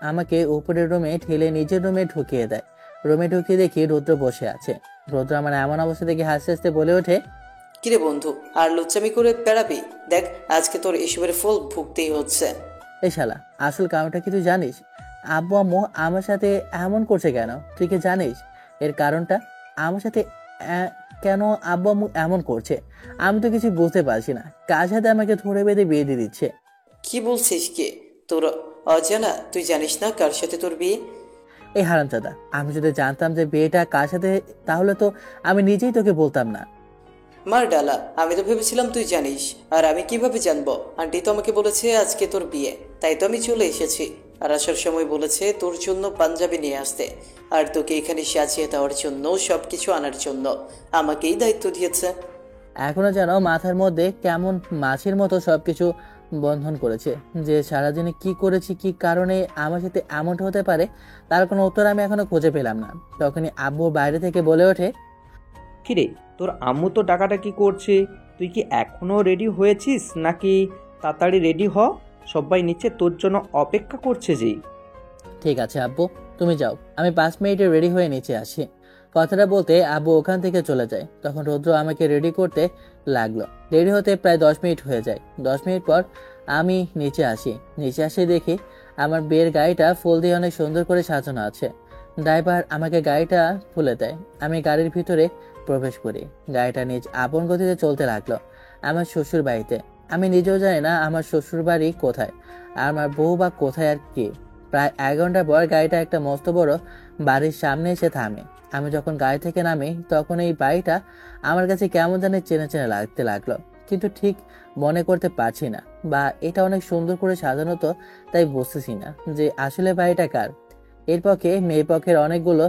Speaker 1: আমাকে উপরের রুমে ঠেলে নিজের রুমে ঢুকিয়ে দেয়। রুমে ঢুকিয়ে দেখি রুদ্র বসে আছে। রুদ্র আমার এমন অবস্থা দেখে হাসতে হাসতে বলে ওঠে,
Speaker 2: কিরে বন্ধু, আর লুচ্চামি করে বেড়াবি? দেখ, আজকে তোর এসবের ফল ভুগতেই হচ্ছে।
Speaker 1: এই শালা, আসল কারণটা কি তুই জানিস? আব্বু আম্মু আমার সাথে এমন করছে কেন? তুই কি জানিস এর কারণটা? আমার সাথে কেন আব্বু আম্মু এমন করছে? আমি তো কিছু বুঝতে পারছি না। কার সাথে আমাকে ধরে বেঁধে বিয়ে দিয়ে দিচ্ছে?
Speaker 2: কি বলছিস? কে তোর অজানা? তুই জানিস না কার সাথে তোর বিয়ে?
Speaker 1: এই হারামজাদা, আমি যদি জানতাম যে বিয়েটা কার সাথে, তাহলে তো আমি নিজেই তোকে বলতাম না।
Speaker 2: মার ডালা, আমি তো ভেবেছিলাম তুই জানিস। আর আমি কিভাবে জানবো? আন্টি তো আমাকে বলেছে আজকে তোর বিয়ে, তাই তো আমি চলে এসেছি। আর আসার সময় বলেছে তোর জন্য পাঞ্জাবি নিয়ে আসতে, আর তোকে এখানে সাজিয়ে দেওয়ার জন্য, সবকিছু আনার জন্য আমাকেই দায়িত্ব দিয়েছে।
Speaker 1: এখনো যেন মাথার মধ্যে কেমন মাছের মতো সবকিছু বন্ধন করেছে, যে সারাদিনে কি করেছি, কি কারণে আমার সাথে এমনটা হতে পারে, তার কোনো উত্তর আমি এখনো খুঁজে পেলাম না। তখনই আব্বু বাইরে থেকে বলে ওঠে,
Speaker 5: কিরে, তোর আম্মু তো ডাকাডাকি করছে। তুই কি এখনো রেডি হয়েছিস নাকি? তাড়াতাড়ি রেডি হ, সবাই নিচে তোর জন্য অপেক্ষা করছে যে।
Speaker 1: ঠিক আছে আব্বু, তুমি যাও, আমি 5 মিনিটে রেডি হয়ে নিচে আসি। কথাটা বলতে আব্বু ওখান থেকে চলে যায়। তখন রৌদ্র আমাকে রেডি করতে লাগলো। রেডি হতে প্রায় 10 মিনিট হয়ে যায়। 10 মিনিট পর আমি নিচে আসি। নিচে আসে দেখি আমার বিয়ের গাড়িটা ফুল দিয়ে অনেক সুন্দর করে সাজানো আছে। ড্রাইভার আমাকে গাড়িটা খুলে দেয়। আমি গাড়ির ভিতরে প্রবেশ করি। গাড়িটা নিজ আপন গতিতে চলতে লাগলো আমার শ্বশুর বাড়িতে। আমি নিজেও জানি না আমার শ্বশুর বাড়ি কোথায়, আর আমার বউ বা কোথায় আর কি। প্রায় 1 ঘন্টা পর গাড়িটা একটা মস্ত বড় বাড়ির সামনে এসে থামে। আমি যখন গাড়ি থেকে নামি, তখন এই বাড়িটা আমার কাছে কেমন জানি চেনা চেনা লাগতে লাগলো, কিন্তু ঠিক মনে করতে পারছি না, বা এটা অনেক সুন্দর করে সাজানো তো, তাই বুঝতেছি না যে আসলে বাড়িটা কার। এর পক্ষে মেয়ে পক্ষের অনেকগুলো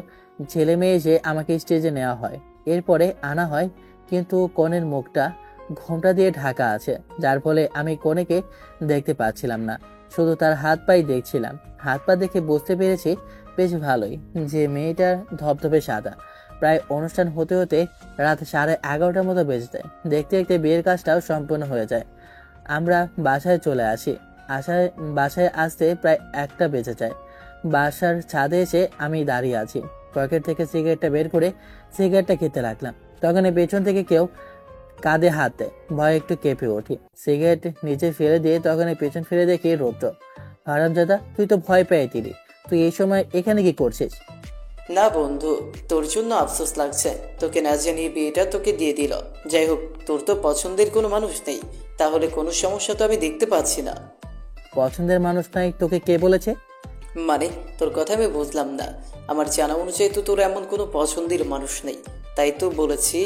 Speaker 1: ছেলে মেয়ে এসে আমাকে স্টেজে নেওয়া হয়, এরপরে আনা হয়, কিন্তু কনের মুখটা ঘোমটা দিয়ে ঢাকা আছে, যার ফলে আমি কনেকে দেখতে পাচ্ছিলাম না, শুধু তার হাত পাই দেখছিলাম। হাত পা দেখে বুঝতে পেরেছি বেশ ভালোই যে মেয়েটার ধবধবে সাদা। প্রায় অনুষ্ঠান হতে হতে রাত 11:30টার মতো বেজে যায়। দেখতে দেখতে বিয়ের কাজটাও সম্পূর্ণ হয়ে যায়। আমরা বাসায় চলে আসি। বাসায় আসতে প্রায় 1টা বেজে যায়। বাসার ছাদে এসে আমি দাঁড়িয়ে আছি। পকেট থেকে সিগারেটটা বের করে সিগারেটটা খেতে লাগলাম। তখন পেছন থেকে কেউ কাঁধে হাত দেয়। ভয় একটু কেঁপে উঠি। সিগারেট নিচে ফেলে দিয়ে তখন পেছন ফিরে দেখি রৌদ্র। হারামজাদা, তুই তো ভয় পেয়ে দিলি। তুই এই সময় এখানে কি করছিস?
Speaker 2: না বন্ধু, তোর জন্য আফসোস লাগছে। তোকে না জানিয়ে বিয়েটা তোকে দিয়ে দিল। যাই হোক, তোর তো পছন্দের কোনো মানুষ নেই, তাহলে কোনো সমস্যা তো আমি দেখতে পাচ্ছি না।
Speaker 1: পছন্দের মানুষ নাই তোকে কে বলেছে?
Speaker 2: মানে, তোর কথা আমি বুঝলাম না। আমার জানা অনুযায়ী তো তোর এমন কোনো পছন্দের মানুষ নেই, তাই তো বলেছি।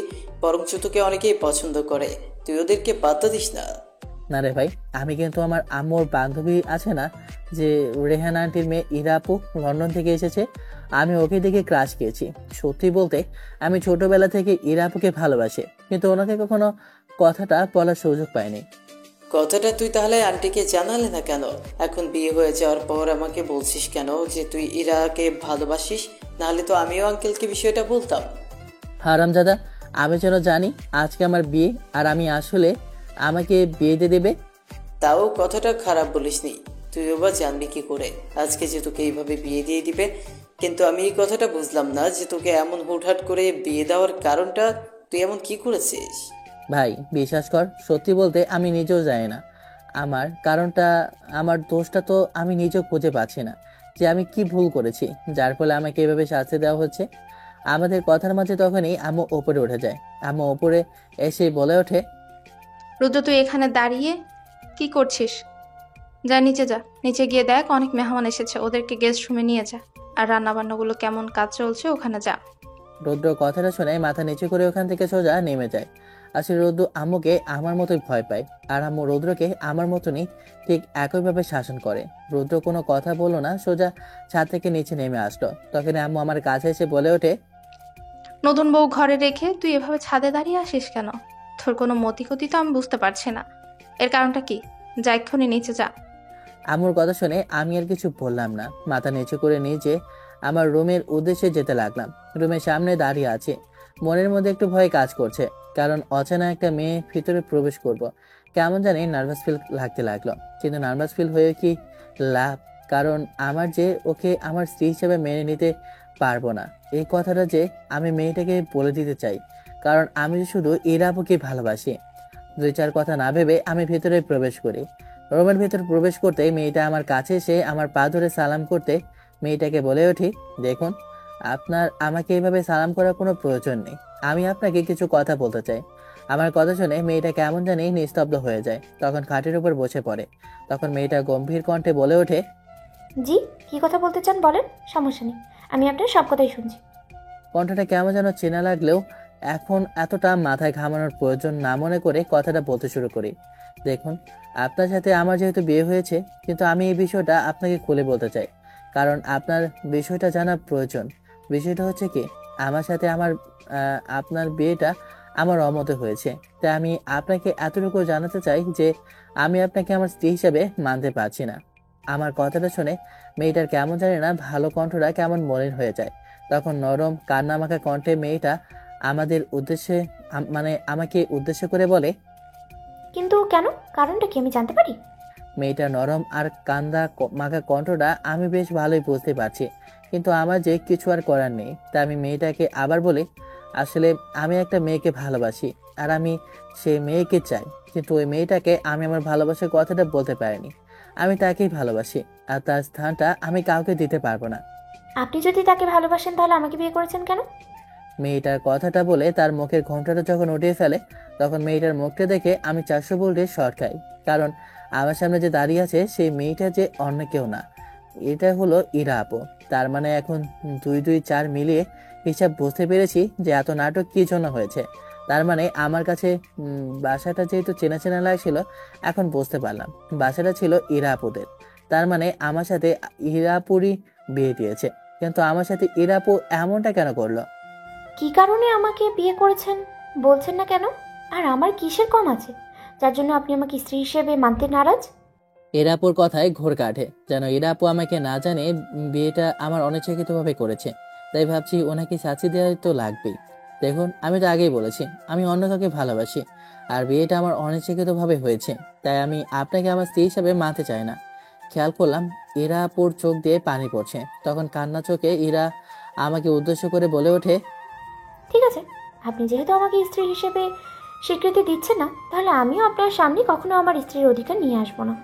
Speaker 2: বরঞ্চ তোকে অনেকেই পছন্দ করে, তুই ওদেরকে বাধা দিস না।
Speaker 1: না রে ভাই, আমি কিন্তু আমার আম্মুর বান্ধবী আছে না, যে রেহান আন্টির মেয়ে ইরা আপু, লন্ডন থেকে এসেছে, আমি ওকে দেখে ক্রাশ খেয়েছি। সত্যি বলতে আমি ছোটবেলা থেকে ইরা আপুকে ভালোবাসি, কিন্তু ওনাকে কখনো কথাটা বলার সুযোগ পাইনি।
Speaker 2: কথাটা তুই তাহলে আন্টিকে জানালে না কেন? এখন বিয়ে হয়ে যাওয়ার পর আমাকে বলছিস কেন যে তুই ইরাকে ভালোবাসিস? নাহলে তো আমিও আঙ্কেলকে বিষয়টা বলতাম।
Speaker 1: হারামজাদা, আমি যেন জানি আজকে আমার বিয়ে, আর আমি আসলে আমাকে বিয়ে দিয়ে দেবে।
Speaker 2: তাও কথাটা খারাপ বলিসনি। তুইও বা জানবি কি করে আজকে যে তোকে এইভাবে বিয়ে দিয়ে দিবে? কিন্তু আমি এই কথাটা বুঝলাম না যে তোকে এমন হুটহাট করে বিয়ে দেওয়ার কারণটা। তুই এমন কি করেছিস?
Speaker 1: ভাই বিশ্বাস কর, সত্যি বলতে আমি নিজেও জানি না আমার কারণটা, আমার দোষটা তো আমি নিজেও খুঁজে পাচ্ছি না যে আমি কি ভুল করেছি যার ফলে আমাকে এভাবে শাস্তি দেওয়া হচ্ছে। আমাদের কথার মাঝে তখনই আম্মু ওপরে উঠে যায়। আম্মু ওপরে এসে বলে ওঠে,
Speaker 4: রুদ্র তুই এখানে দাঁড়িয়ে কি করছিস? যা নিচে যা, নিচে গিয়ে দেখ অনেক মেহমান এসেছে, ওদেরকে গেস্ট রুমে নিয়ে যা। আর রান্নাবান্নাগুলো কেমন কাজ চলছে ওখানে যা।
Speaker 1: রুদ্র কথাটা শুনে মাথা নিচু করে ওখান থেকে সোজা নেমে যায়। আসলে রুদ্র আম্মুকে আমার মতোই ভয় পায়, আর আম্মু রুদ্রকে আমার মতনই ঠিক একইভাবে শাসন করে। রুদ্র কোনো কথা বললো না, সোজা ছাদ থেকে নিচে নেমে আসলো। তখন আম্মু আমার কাছে এসে বলে ওঠে,
Speaker 4: নতুন বউ ঘরে রেখে তুই এভাবে ছাদে দাঁড়িয়ে আসিস কেন? তোর কোনো মতিগতি তো আমি বুঝতে পারছি না। এর কারণটা কি? যা এক্ষুনি নিচে যা।
Speaker 1: আম্মুর কথা শুনে আমি আর কিছু বললাম না, মাথা নিচু করে নিয়ে আমার রুমের উদ্দেশ্যে যেতে লাগলাম। রুমের সামনে দাঁড়িয়ে আছি, মনের মধ্যে একটু ভয় কাজ করছে, কারণ অচেনা একটা মেয়ে ভিতরে প্রবেশ করব। কেমন জানি নার্ভাস ফিল লাগতে লাগলো, কিন্তু নার্ভাস ফিল হয়ে কি লাভ? কারণ আমার যে ওকে আমার স্ত্রী হিসেবে মেনে নিতে পারবো না, এই কথাটা যে আমি মেয়েটাকে বলে দিতে চাই, কারণ আমি শুধু ইরাবুকে ভালোবাসি। দুই চার কথা না ভেবে আমি ভেতরে প্রবেশ করি। রুমের ভেতর প্রবেশ করতে মেয়েটা আমার কাছে এসে আমার পা ধরে সালাম করতে মেয়েটাকে বলে ওঠি, দেখুন আপনার আমাকে এইভাবে সালাম করার কোনো প্রয়োজন নেই, আমি আপনাকে কিছু কথা বলতে চাই। আমার কথা শুনে মেয়েটা কেমন জানি নিস্তব্ধ হয়ে যায়, তখন খাটের উপর বসে পড়ে। তখন মেয়েটা গম্ভীর কণ্ঠে বলে ওঠে,
Speaker 6: জি, কি কথা বলতে চান বলেন, সমস্যা নেই, আমি আপনার সব কথাই শুনছি।
Speaker 1: কণ্ঠটা কেমন যেন চেনা লাগলেও এখন এতটা মাথায় ঘামানোর প্রয়োজন না মনে করে কথাটা বলতে শুরু করি। দেখুন আপনার সাথে আমার যেহেতু বিয়ে হয়েছে, কিন্তু আমি এই বিষয়টা আপনাকে খুলে বলতে চাই, কারণ আপনার বিষয়টা জানা প্রয়োজন। বিষয়টা হচ্ছে কি, আমার সাথে আপনার বিয়েটা আমার অমতে হয়েছে, তাই আমি আপনাকে এতটুকু জানাতে চাই যে আমি আপনাকে আমার স্ত্রী হিসাবে মানতে পারছি না। আমার কথাটা শুনে মেয়েটার কেমন জানি না ভালো কণ্ঠটা কেমন মলিন হয়ে যায়। তখন নরম কান্নামাখা কণ্ঠে মেয়েটা আমাকে উদ্দেশ্য করে বলে,
Speaker 6: কিন্তু কেন, কারণটা কি আমি জানতে পারি?
Speaker 1: মেয়েটা নরম আর মাখা কণ্ঠটা আমি বেশ ভালোই বুঝতে পারছি, কিন্তু আমার যে কিছু আর করার নেই। তা আমি মেয়েটাকে আবার বলি, আসলে আমি একটা মেয়েকে ভালোবাসি, আর আমি সেই মেয়েকে চাই, কিন্তু ওই মেয়েটাকে আমি আমার ভালোবাসার কথাটা বলতে পারিনি। আমি তাকেই ভালোবাসি, আর তার স্থানটা আমি কাউকে দিতে পারবো না।
Speaker 6: আপনি যদি তাকে ভালোবাসেন তাহলে আমাকে বিয়ে করেছেন কেন?
Speaker 1: মেয়েটার কথাটা বলে তার মুখের ঘোমটাটা যখন উঠিয়ে ফেলে, তখন মেয়েটার মুখটা দেখে আমি 400 ভোল্টের শর্ট খাই, কারণ আমার সামনে যে দাঁড়িয়ে আছে সেই মেয়েটা যে অন্য কেউ না, এটা হলো ইরা আপু। তার মানে এখন 2 2 4 মিলিয়ে হিসাব বুঝতে পেরেছি যে এত নাটক কি জন্য হয়েছে। তার মানে আমার কাছে বাসাটা যেহেতু চেনা চেনা লাগছিল, এখন বুঝতে পারলাম বাসাটা ছিল ইরা আপুদের। তার মানে আমার সাথে ইরা আপুরই বিয়ে দিয়েছে, কিন্তু আমার সাথে ইরা আপু এমনটা কেন করলো?
Speaker 6: কি কারণে আমাকে বিয়ে করেছেন বলছেন না কেন? আর আমার কিসের কম আছে যার জন্য আপনি আমাকে স্ত্রী হিসেবে মানতে নারাজ?
Speaker 1: ইরাপুর কথায় ঘোর কাটে, যেন ইরাপু আমাকে না জানে বিয়েটা আমার অনিচ্ছাকৃতভাবে করেছে, তাই ভাবছি ওনাকে শাস্তি দেওয়া তো লাগবেই। দেখুন আমি তো আগেই বলেছি আমি অন্য কাউকে ভালোবাসি, আর বিয়েটা আমার অনিচ্ছাকৃতভাবে হয়েছে, তাই আমি আপনাকে আমার স্ত্রী হিসাবে মানতে চাই না। খেয়াল করলাম ইরাপুর চোখ দিয়ে পানি পড়ছে, তখন কান্না চোখে ইরা আমাকে উদ্দেশ্য করে বলে ওঠে,
Speaker 6: ঠিক আছে, আপনি যেহেতু আমাকে স্ত্রী হিসেবে স্বীকৃতি দিচ্ছেন না, তাহলে আমিও আপনার সামনে কখনো আমার স্ত্রীর অধিকার নিয়ে আসবো না।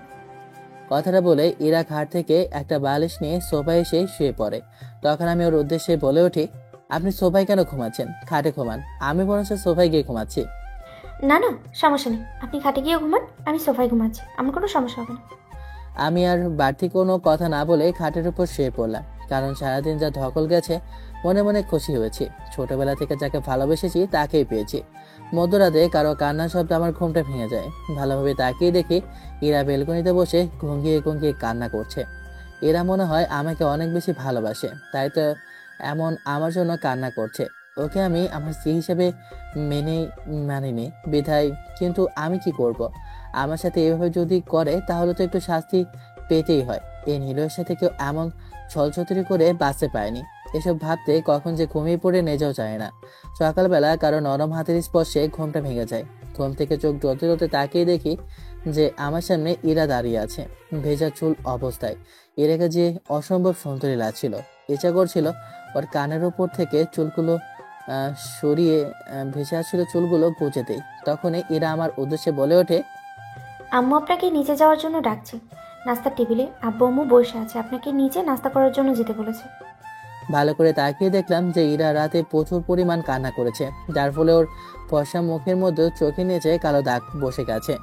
Speaker 1: কথাটা বলে ইরা খাট থেকে একটা বালিশ নিয়ে সোফায় এসে শুয়ে পড়ে। তখন আমি ওর উদ্দেশ্যে বলে উঠি, আপনি সোফায় কেন ঘুমাচ্ছেন? খাটে ঘুমান, আমি বরঞ্চ সোফায় গিয়ে ঘুমাচ্ছি।
Speaker 6: না না, সমস্যা নেই, আপনি খাটে গিয়ে ঘুমান, আমি সোফায় ঘুমাচ্ছি, আমার কোনো সমস্যা হবে না।
Speaker 1: আমি আর বাড়তি কোনো কথা না বলে খাটের উপর শুয়ে পড়লাম, কারণ সারাদিন যা ধকল গেছে মনে মনে খুশি হয়েছি। ছোটবেলা থেকে যাকে ভালোবেসেছি তাকেই পেয়েছি। মধ্যরাতে কারো কান্নার শব্দ আমার ঘুমটা ভেঙে যায়। ভালোভাবে তাকিয়ে দেখি ইরা বেলকনিতে বসে ঘুমিয়ে ঘুমিয়ে কান্না করছে। এরা মনে হয় আমাকে অনেক বেশি ভালোবাসে, তাই তো এমন আমার জন্য কান্না করছে। ওকে আমি আমার স্ত্রী হিসেবে মানিনি বিধায়, কিন্তু আমি কি করব? আমার সাথে এভাবে যদি করে তাহলে তো একটু শাস্তি পেতেই হয়। এই নীলের সাথে কেউ এমন ছলছতরি করে বাঁচতে পারেনি, এসব ভাবতে কখন যে ঘুমিয়ে পড়ে নেজাও যায় না। সকালবেলা কারো নরম হাতের স্পর্শে ঘুমটা ভেঙে যায়। ঘুম থেকে চোখ ধরতে ধরতে তাকিয়ে দেখি যে আমার সামনে ইরা দাঁড়িয়ে আছে, ভেজা চুল অবস্থায়। ইরাকে যে অসম্ভব সুন্দরী লাগছিল। ইচ্ছা করছিল ওর কানের উপর থেকে চুলগুলো সরিয়ে ভেসে আসছিল চুলগুলো গুঁজে দেই। তখনই ইরা আমার উদ্দেশ্যে বলে ওঠে,
Speaker 6: আম্মু আপনাকে নিচে যাওয়ার জন্য ডাকছে। নাস্তার টেবিলে আব্বু আম্মু বসে আছে, আপনাকে নিচে নাস্তা করার জন্য যেতে বলেছে।
Speaker 1: ভালো করে তাকিয়ে দেখলাম যে ইরা রাতে প্রচুর পরিমাণ কান্না করেছে, যার ফলে ওর ফর্সা মুখের মধ্যে চোখের নিচে কালো দাগ বসে গেছে।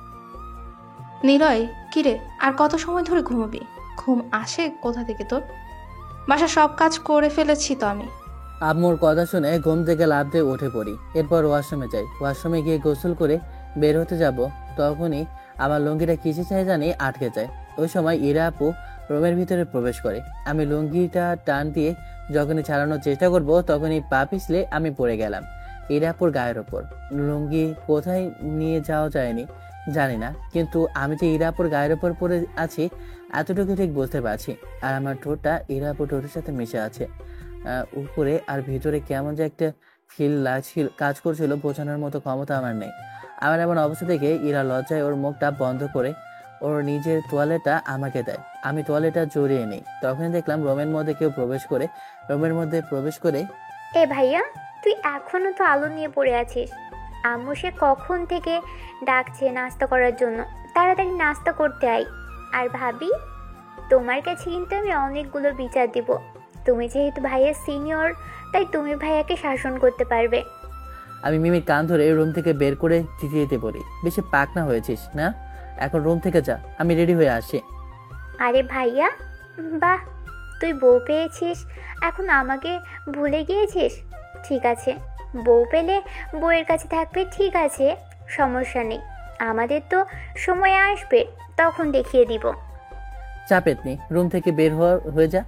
Speaker 4: নিলয়, কিরে আর কত সময় ধরে ঘুমাবি? ঘুম আসে কোথা থেকে তোর? বাসার সব কাজ করে ফেলেছি তো আমি।
Speaker 1: আম্মুর কথা শুনে ঘুম থেকে লাফ দিয়ে উঠে পড়ি। এরপর ওয়াশরুমে যাই। ওয়াশরুমে গিয়ে গোসল করে বের হতে যাব, তখনই আমার লুঙ্গিটা কিসে চাই জানি আটকে যায়। ওই সময় ইরা আপু রুমের ভিতরে প্রবেশ করে। আমি লুঙ্গিটা টান দিয়ে যখনই ছাড়ানোর চেষ্টা করব, তখনই পা পিছলে আমি পড়ে গেলাম ইরা আপুর গায়ের ওপর। লুঙ্গি কোথায় নিয়ে যাওয়া যায়নি জানি না, কিন্তু আমি যে ইরা আপুর গায়ের ওপর পড়ে আছি এতটুকু ঠিক বুঝতে পারছি। আর আমার ঠোঁটটা ইরা আপুর ঠোঁটের সাথে মিশে আছে। উপরে আর ভিতরে কেমন যে একটা ফিল লাগছিল, কাজ করছিল, বোঝানোর মতো ক্ষমতা আমার নেই। আমার এমন অবস্থা থেকে ইরা লজ্জায় ওর মুখটা বন্ধ করে ওর নিজের তোয়ালেটা আমাকে দেয়। আমি তোয়ালেটা জড়িয়ে নিই। তখন দেখলাম রুমের মধ্যে কেউ প্রবেশ করে
Speaker 3: এ ভাইয়া, তুই এখনো তো আলো নিয়ে পড়ে আছিস। আম্মু সে কখন থেকে ডাকছে নাস্তা করার জন্য, তাড়াতাড়ি নাস্তা করতে আই। আর ভাবি, তোমার কাছে কিন্তু আমি অনেকগুলো বিচার দিব। তুমি যেহেতু ভাইয়ের সিনিয়র, তাই তুমি ভাইয়াকে শাসন করতে পারবে।
Speaker 1: আমি মিমির কান ধরে রুম থেকে বের করে দিতে বলি, বেশি পাকনা হয়েছিস না, এখন রুম থেকে যা, আমি রেডি হয়ে আসি।
Speaker 3: আরে ভাইয়া, বাহ, তুই বউ পেয়েছিস, এখন আমাকে ভুলে গিয়েছিস? ঠিক আছে, বউ পেলে বউয়ের কাছে থাকবে, ঠিক আছে, সমস্যা নেই। আমাদের তো সময় আসবে, তখন দেখিয়ে দিব।
Speaker 1: চাপেত নি, রুম থেকে বের হয়ে যা,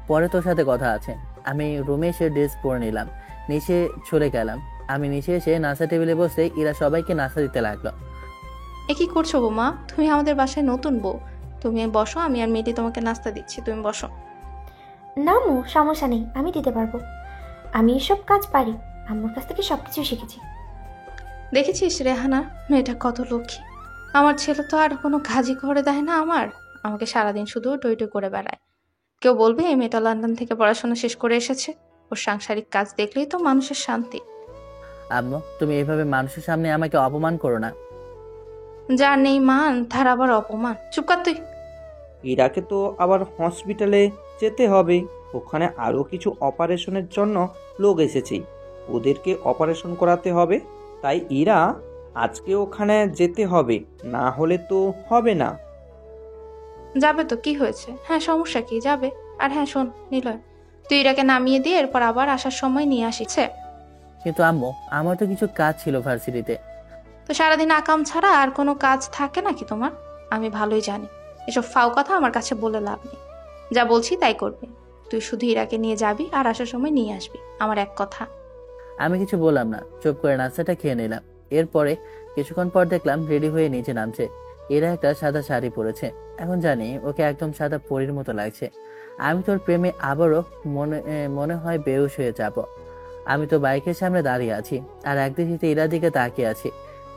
Speaker 1: পরে তোর সাথে কথা আছে। আমি রুমে এসে ড্রেস পরে নিলাম, নিচে চলে গেলাম। আমি নিচে এসে নাস্তা টেবিলে বসে ইরা সবাইকে নাস্তা দিতে লাগলো।
Speaker 4: এ কি করছো বৌমা? তুমি আমাদের বাসায় নতুন বউ, তুমি বসো, আমি আর মেয়েটি তোমাকে নাস্তা দিচ্ছি, তুমি বসো।
Speaker 6: না আম্মু, সমস্যা নেই, আমি দিতে পারবো। আমি এসব কাজ পারি, আম্মুর কাছ থেকে সবকিছু শিখেছি।
Speaker 4: দেখেছিস রেহানা, মেয়েটা কত লক্ষ্মী। আমার ছেলে তো আর কোনো কাজই করে দেয় না আমাকে সারাদিন শুধু টই টই করে বেড়ায়। কেউ বলবে এই মেয়েটা লন্ডন থেকে পড়াশোনা শেষ করে এসেছে? ওর সাংসারিক কাজ দেখলেই তো মানুষের শান্তি।
Speaker 1: আম্মু, তুমি এভাবে মানুষের সামনে আমাকে অপমান করো না।
Speaker 4: যার নেই মান তার আবার অপমান। চুপ কর তুই।
Speaker 5: ইরাকে তো আবার হসপিটালে যেতে হবে, ওখানে আরও কিছু অপারেশনের জন্য লোক এসেছে, ওদেরকে অপারেশন করাতে হবে। তাই ইরা আজকে ওখানে যেতে হবে, না হলে তো হবে না।
Speaker 4: যাবে তো, কি হয়েছে? হ্যাঁ, সমস্যা কি, যাবে। আর হ্যাঁ শোন নিলয়, তুই ইরাকে নামিয়ে দিয়ে এরপর আবার আসার সময় নিয়ে আসিছে।
Speaker 1: কিন্তু আম্মু, আমার তো কিছু কাজ ছিল ভার্সিটিতে।
Speaker 4: তো সারাদিন আকাম ছাড়া আর কোনো কাজ থাকে নাকি তোমার? আমি ভালোই জানি, এসব ফাও কথা আমার কাছে বলে লাভ নেই। যা বলছি তাই করবে। তুই শুধু ইরাকে নিয়ে যাবি আর আসার সময় নিয়ে আসবি, আমার এক কথা।
Speaker 1: আমি কিছু বললাম না, চুপ করে নাস্তাটা খেয়ে নিলাম। এরপরে কিছুক্ষণ পর দেখলাম রেডি হয়ে নিচে নামছে। এরা একটা সাদা শাড়ি পরেছে। এখন জানি ওকে একদম সাদা পরীর মতো লাগছে। আমি তোর প্রেমে আবারও মনে হয় বেহুশ হয়ে যাব। আমি তো বাইকের সামনে দাঁড়িয়ে আছি আর একদিকে ইরার দিকে তাকিয়ে আছি।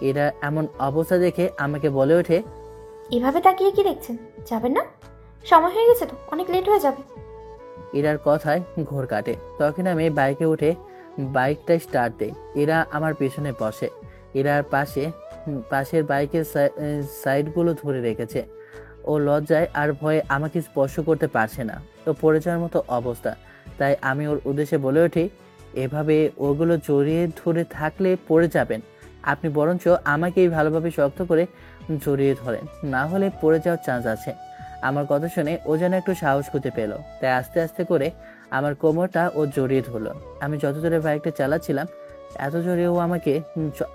Speaker 1: এরা এমন অবস্থা দেখে আমাকে বলে ওঠে,
Speaker 6: এভাবে তাকিয়ে কি দেখছেন? যাবেন না? সময় হয়ে গেছে তো, অনেক লেট হয়ে যাবে।
Speaker 1: ইরার কথায় ঘোর কাটে। তখন আমি বাইকে উঠে বাইকটা স্টার্ট দেই। এরা আমার পেছনে বসে। এরার পাশের বাইকের সাইডগুলো ধরে রেখেছে। ও লজ্জায় আর ভয়ে আমাকে স্পর্শ করতে পারছে না, তো পড়ে যাওয়ার মতো অবস্থা। তাই আমি ওর উদ্দেশ্যে বলে উঠি, এভাবে ওগুলো জড়িয়ে ধরে থাকলে পড়ে যাবেন। আপনি বরঞ্চ আমাকেই ভালোভাবে শক্ত করে জড়িয়ে ধরেন, না হলে পড়ে যাওয়ার চান্স আছে। আমার কথা শুনে ও যেন একটু সাহস করতে পেল, তাই আস্তে আস্তে করে আমার কোমরটা ও জড়িয়ে ধরলো। আমি যত জোরে বাইকটা চালাচ্ছিলাম এত জোরে ও আমাকে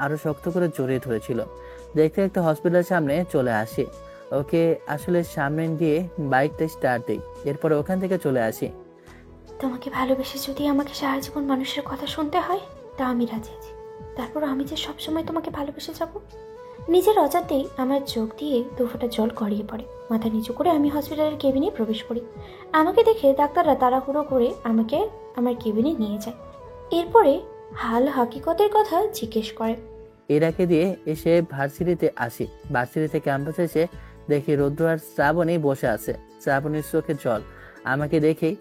Speaker 1: আরো শক্ত করে জড়িয়ে ধরেছিল। দেখতে দেখতে হসপিটালের সামনে চলে আসি। ওকে আসলে সামনে দিয়ে বাইকটা স্টার্ট দিই, এরপর ওখান থেকে চলে আসি।
Speaker 6: তোমাকে ভালোবেসে যদি আমাকে সারা জীবন মানুষের কথা শুনতে হয়, তা আমি রাজি আছি। তারপর আমি যে সবসময় তোমাকে ভালোবেসে যাব। নিজের অজাতেই আমার চোখ দিয়ে দুফোঁটা জল গড়িয়ে পড়ে। মাথা নিচু করে আমি হসপিটালের কেবিনে প্রবেশ করি। আমাকে দেখে ডাক্তাররা তাড়াহুড়ো করে আমাকে আমার কেবিনে নিয়ে যায়। এরপরে হাল হাকিকতের কথা জিজ্ঞেস করে।
Speaker 1: ইরাকে দিয়ে এসে ভার্সিটিতে আসি। ভার্সিটিতে ক্যাম্পাসে এসে দেখি রৌদ্র আর শ্রাবণী বসে আছে। শ্রাবণীর চোখে জল। আমাকে দেখেই,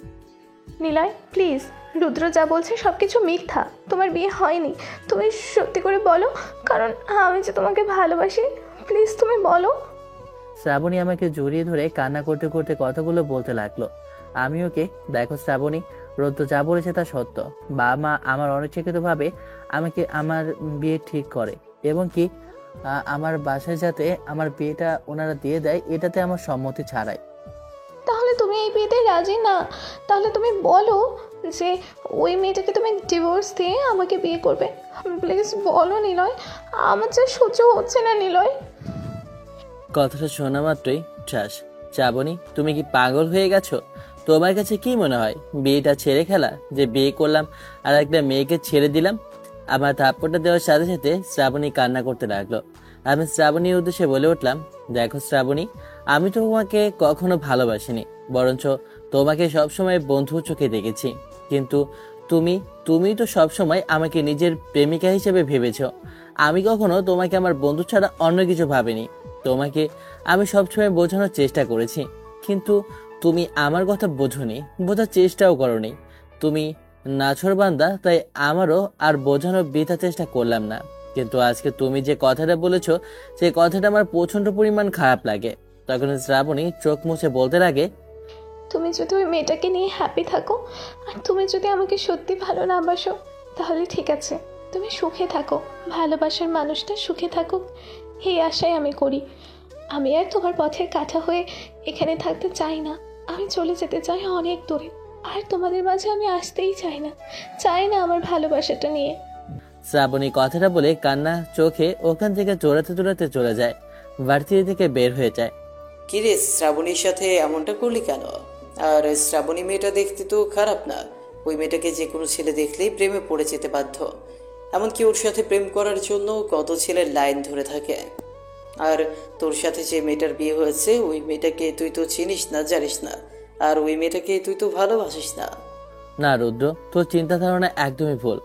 Speaker 7: নিলয় প্লিজ, রুদ্র যা বলছে সব কিছু মিথ্যা, তোমার বিয়ে হয়নি। তুমি সত্যি করে বলো, কারণ আমি যে তোমাকে ভালোবাসি। প্লিজ তুমি বলো।
Speaker 1: শ্রাবণী আমাকে জড়িয়ে ধরে কান্না করতে করতে কথাগুলো বলতে লাগলো। আমি ওকে, দেখো শ্রাবণী, রৌদ্র যা বলেছে তা সত্য। বাবা মা আমার অনিচ্ছাকৃতভাবে আমাকে আমার বিয়ে ঠিক করে এবং কি আমার বাসায় যাতে আমার বিয়েটা ওনারা দিয়ে দেয়, এটাতে আমার সম্মতি ছাড়াই।
Speaker 7: তাহলে তুমি এই বিয়েতে রাজি না? তাহলে তুমি বলো যে ওই মেয়েটাকে তুমি ডিভোর্স দিয়ে আমাকে বিয়ে করবে। প্লিজ বলো নিলয়, আমার যা সহ্য হচ্ছে না নিলয়।
Speaker 1: কথাটা শোনা মাত্রই ঠাস। শ্রাবণী, তুমি কি পাগল হয়ে গেছো? তোমার কাছে কি মনে হয় বিয়েটা ছেড়ে খেলা, যে বিয়ে করলাম আর একটা মেয়েকে ছেড়ে দিলাম? আমার থাপ্পড়টা দেওয়ার সাথে সাথে শ্রাবণী কান্না করতে লাগলো। আমি শ্রাবণীর উদ্দেশ্যে বলে উঠলাম, দেখো শ্রাবণী, আমি তো তোমাকে কখনো ভালোবাসিনি, বরঞ্চ তোমাকে সবসময় বন্ধুর চোখে দেখেছি। কিন্তু তুমি তুমি তো সবসময় আমাকে নিজের প্রেমিকা হিসেবে ভেবেছ। আমি কখনো তোমাকে আমার বন্ধু ছাড়া অন্য কিছু ভাবিনি। তোমাকে আমি সবসময় বোঝানোর চেষ্টা করেছি, কিন্তু তুমি আমার কথা বোঝোনি, বোঝার চেষ্টাও করোনি। তুমি নাছোড়বান্দা, তাই আমারও আর বোঝানোর বৃথা চেষ্টা করলাম না। কিন্তু আজকে তুমি যে কথাটা বলেছো, সেই কথাটা আমার প্রচন্ড পরিমাণ খারাপ লাগে। তখন শ্রাবণী চোখ মুছে বলতে লাগে,
Speaker 7: তুমি যদি ওই মেয়েটাকে নিয়ে হ্যাপি থাকো, আর তুমি যদি আমাকে সত্যি ভালো না বাসো, তাহলে ঠিক আছে, তুমি সুখে থাকো, ভালোবাসার মানুষটা সুখে থাকুক, এই আশাই আমি করি। আমি আর তোমার পথের কাঁটা হয়ে এখানে থাকতে চাই না। আমি চলে যেতে চাই অনেক দূরে, আর তোমাদের মাঝে আমি আসতেই চাই না আমার ভালোবাসাটা নিয়ে।
Speaker 1: শ্রাবণী কথাটা বলে কান্না চোখে ওখান থেকে চোরাতে চোরাতে চলে যায়, ভার্সিটি থেকে বের হয়ে যায়।
Speaker 2: কিরে, শ্রাবণীর সাথে এমনটা করলি কেন? আর শ্রাবণী মেয়েটা দেখতে তো খারাপ না। ওই মেয়েটাকে যে কোনো ছেলে দেখলেই প্রেমে পড়ে যেতে বাধ্য। এমনকি ওর সাথে প্রেম করার জন্য কত ছেলের লাইন ধরে থাকে। আর তোর সাথে যে মেয়েটার বিয়ে হয়েছে, ওই মেয়েটাকে তুই তো চিনিস না, জানিস না। আর ওই মেয়েটাকে তুই তো ভালোবাসিস না।
Speaker 1: না রুদ্র, তোর চিন্তা ধারণা একদমই ভুল।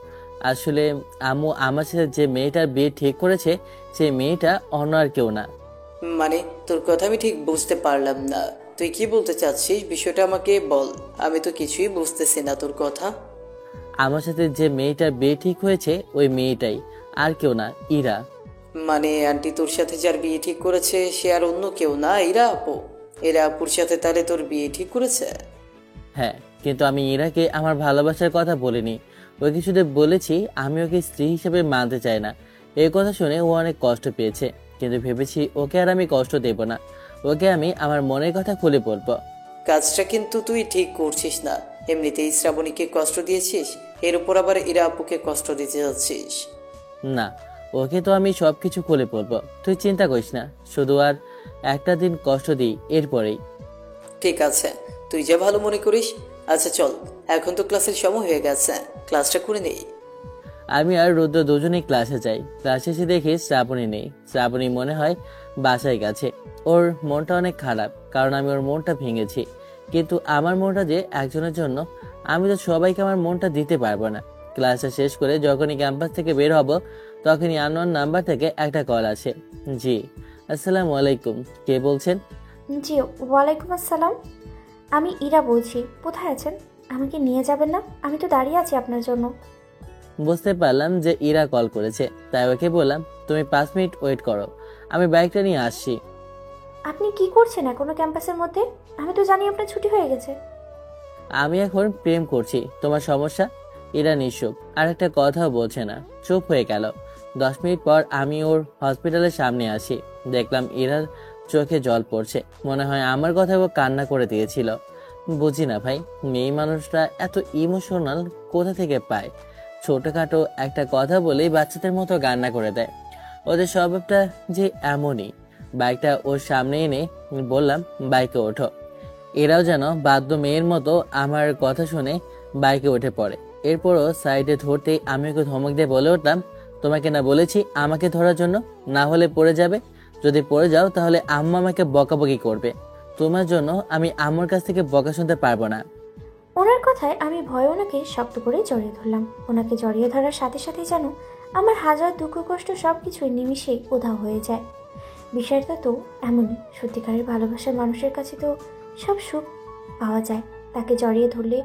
Speaker 1: আসলে আম্মু আমার সাথে যে মেয়েটার বিয়ে ঠিক করেছে, সেই মেয়েটা অন্য আর কেউ না।
Speaker 2: মানে তোর কথা আমি ঠিক বুঝতে পারলাম না। তুই কি বলতে চাচ্ছিস, বিষয়টা আমাকে বল। আমি তো কিছুই বুঝতেছি না তোর কথা।
Speaker 1: আমার সাথে যে মেয়েটার বিয়ে ঠিক হয়েছে, ওই মেয়েটাই, আর কেউ না, ইরা।
Speaker 2: মানে আন্টি তোর সাথে যার বিয়ে ঠিক করেছে সে আর অন্য কেউ না, ইরা আপু? এরা আপুর সাথে তাহলে তোর বিয়ে ঠিক করেছে?
Speaker 1: হ্যাঁ, কিন্তু আমি ইরাকে আমার ভালোবাসার কথা বলিনি। ওকে শুধু বলেছি আমি ওকে স্ত্রী হিসেবে মানতে চাই না। এই কথা শুনে ও অনেক কষ্ট পেয়েছে, কিন্তু ভেবেছি ওকে আর আমি কষ্ট দেব না। ওকে আমি আমার মনের কথা খুলে বলবো।
Speaker 2: কাজটা কিন্তু তুই ঠিক করছিস না। এমনিতেই শ্রাবণীকে কষ্ট দিয়েছিস, এর উপর আবার ইরা আপুকে কষ্ট দিতে যাচ্ছিস।
Speaker 1: না, ওকে তো আমি সবকিছু খুলে বলবো, তুই চিন্তা করিস না। শুধু আর একটা দিন কষ্ট দিই, এরপরেই।
Speaker 2: ঠিক আছে, তুই যা ভালো মনে করিস। আচ্ছা চল, এখন তো ক্লাসের সময় হয়ে গেছে, ক্লাসটা করে নেই।
Speaker 1: আমি আর রুদ্র দুজনেই ক্লাসে যাই। ক্লাসে এসে দেখি শ্রাবণী নেই। শ্রাবণী মনে হয় বাসায় গেছে। ওর মনটা অনেক খারাপ, কারণ আমি ওর মনটা ভেঙেছি। কিন্তু আমার মনটা যে একজনের জন্য, আমি তো সবাইকে আমার মনটা দিতে পারবো না। ক্লাসটা শেষ করে যখনই ক্যাম্পাস থেকে বের হব, তখনই আননোন নাম্বার থেকে একটা কল আসে। জি, আসসালামু আলাইকুম, কে বলছেন?
Speaker 6: জি, ওয়ালাইকুম আসসালাম। আমি ইরা বলছি। কোথায় আছেন? আমাকে নিয়ে যাবেন না? আমি তো দাঁড়িয়ে আছি আপনার জন্য।
Speaker 1: বুঝতে পারলাম যে ইরা কল করেছে, তাই ওকে বললাম, তুমি 5 মিনিট ওয়েট করো, আমি বাইকটা নিয়ে আসছি।
Speaker 6: আপনি কি করছেন এখনো ক্যাম্পাসের মধ্যে? আমি তো জানি আপনার ছুটি হয়ে গেছে।
Speaker 1: আমি এখন প্রেম করছি, তোমার সমস্যা? ইরা নিঃসুপ, আর একটা কথাও বলছে না, চুপ হয়ে গেল। 10 মিনিট পর আমি ওর হসপিটালের সামনে আসি। দেখলাম ইরার চোখে জল পড়ছে, মনে হয় আমার কথা ও কান্না করে দিয়েছিল। বুঝি না ভাই, মেয়ে মানুষরা এত ইমোশনাল কোথা থেকে পায়? ছোটখাটো একটা কথা বলেই বাচ্চাদের মতো কান্না করে দেয়। ওদের স্বভাবটা যে এমনই। বাইকটা ওর সামনে এনে বললাম, বাইকে ওঠো। এরাও যেন বাধ্য মেয়ের মতো আমার কথা শুনে বাইকে উঠে পড়ে। এরপরও সাইডে ধরতেই আমি ওকে ধমক দিয়ে বলে উঠলাম, তোমাকে না বলেছি আমাকে ধরার জন্য? না হলে পড়ে যাবে। যদি পড়ে যাও তাহলে আম্মা আমাকে বকাবকি করবে। তোমার জন্য আমি আম্মুর কাছ থেকে বকা শুনতে পারবো না।
Speaker 6: ওনার কথায় আমি ভয়ে ওনাকে শক্ত করে জড়িয়ে ধরলাম। ওনাকে জড়িয়ে ধরার সাথে সাথে যেন আমার হাজার দুঃখ কষ্ট সব কিছুই নিমিষেই উধাও হয়ে যায়। বিষয়টা তো এমনই, সত্যিকারের ভালোবাসার মানুষের কাছে তো সব সুখ পাওয়া যায়। তাকে জড়িয়ে ধরলে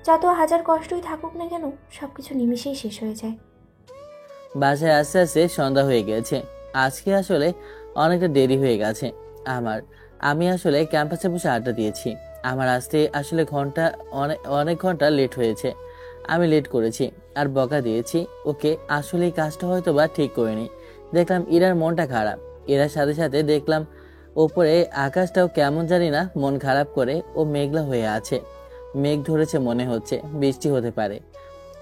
Speaker 6: যত হাজার কষ্টই থাকুক না কেন সব কিছু নিমিষেই শেষ হয়ে যায়।
Speaker 1: বাসায় আস্তে আস্তে সন্ধ্যা হয়ে গেছে। আজকে আসলে অনেকটা দেরি হয়ে গেছে আমি আসলে ক্যাম্পাসে বসে আড্ডা দিয়েছি। আমার আসতে আসলে অনেক ঘন্টা লেট হয়েছে। আমি লেট করেছি আর বকা দিয়েছি ওকে। আসলে এই কাজটা হয়তো বা ঠিক করিনি। দেখলাম ইরার মনটা খারাপ। এরার সাথে সাথে দেখলাম ওপরে আকাশটাও কেমন জানি না মন খারাপ করে ও মেঘলা হয়ে আছে। মেঘ ধরেছে, মনে হচ্ছে বৃষ্টি হতে পারে।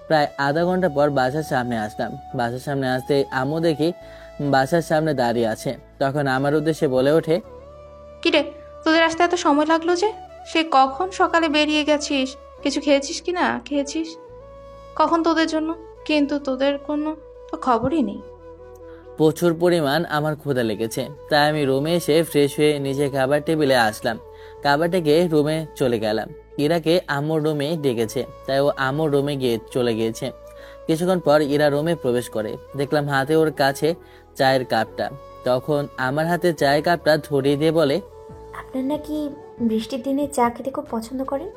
Speaker 1: প্রায় আধা ঘন্টা পর বাসার সামনে আসলাম। বাসার সামনে আসতে আম্মু দেখি বাসার সামনে দাঁড়িয়ে আছে। তখন আমার উদ্দেশ্যে বলে ওঠে,
Speaker 4: কিরে, তোদের আসতে এত সময় লাগলো যে? সে কখন সকালে বেরিয়ে গেছিস? কিছু খেয়েছিস কি না খেয়েছিস? কখন তোদের জন্য? কিন্তু তোদের কোনো তো খবরই নেই।
Speaker 1: প্রচুর পরিমাণ আমার ক্ষুধা লেগেছে, তাই আমি রুমে এসে ফ্রেশ হয়ে নিজে খাবার টেবিলে আসলাম। খাবার থেকে রুমে চলে গেলাম। ইরাকে আম্মুর রুমে ডেকেছে, তাই ও আম্মুর রুমে চলে গিয়েছে। কিছুক্ষণ পর ইরা রুমে প্রবেশ করে। দেখলাম হাতে ওর কাছে চায়ের কাপটা। তখন আমার হাতে চায়ের কাপটা ধরিয়ে দিয়ে বলে,
Speaker 6: আপনার নাকি বৃষ্টির দিনে চা খেতে খুব পছন্দ করেন,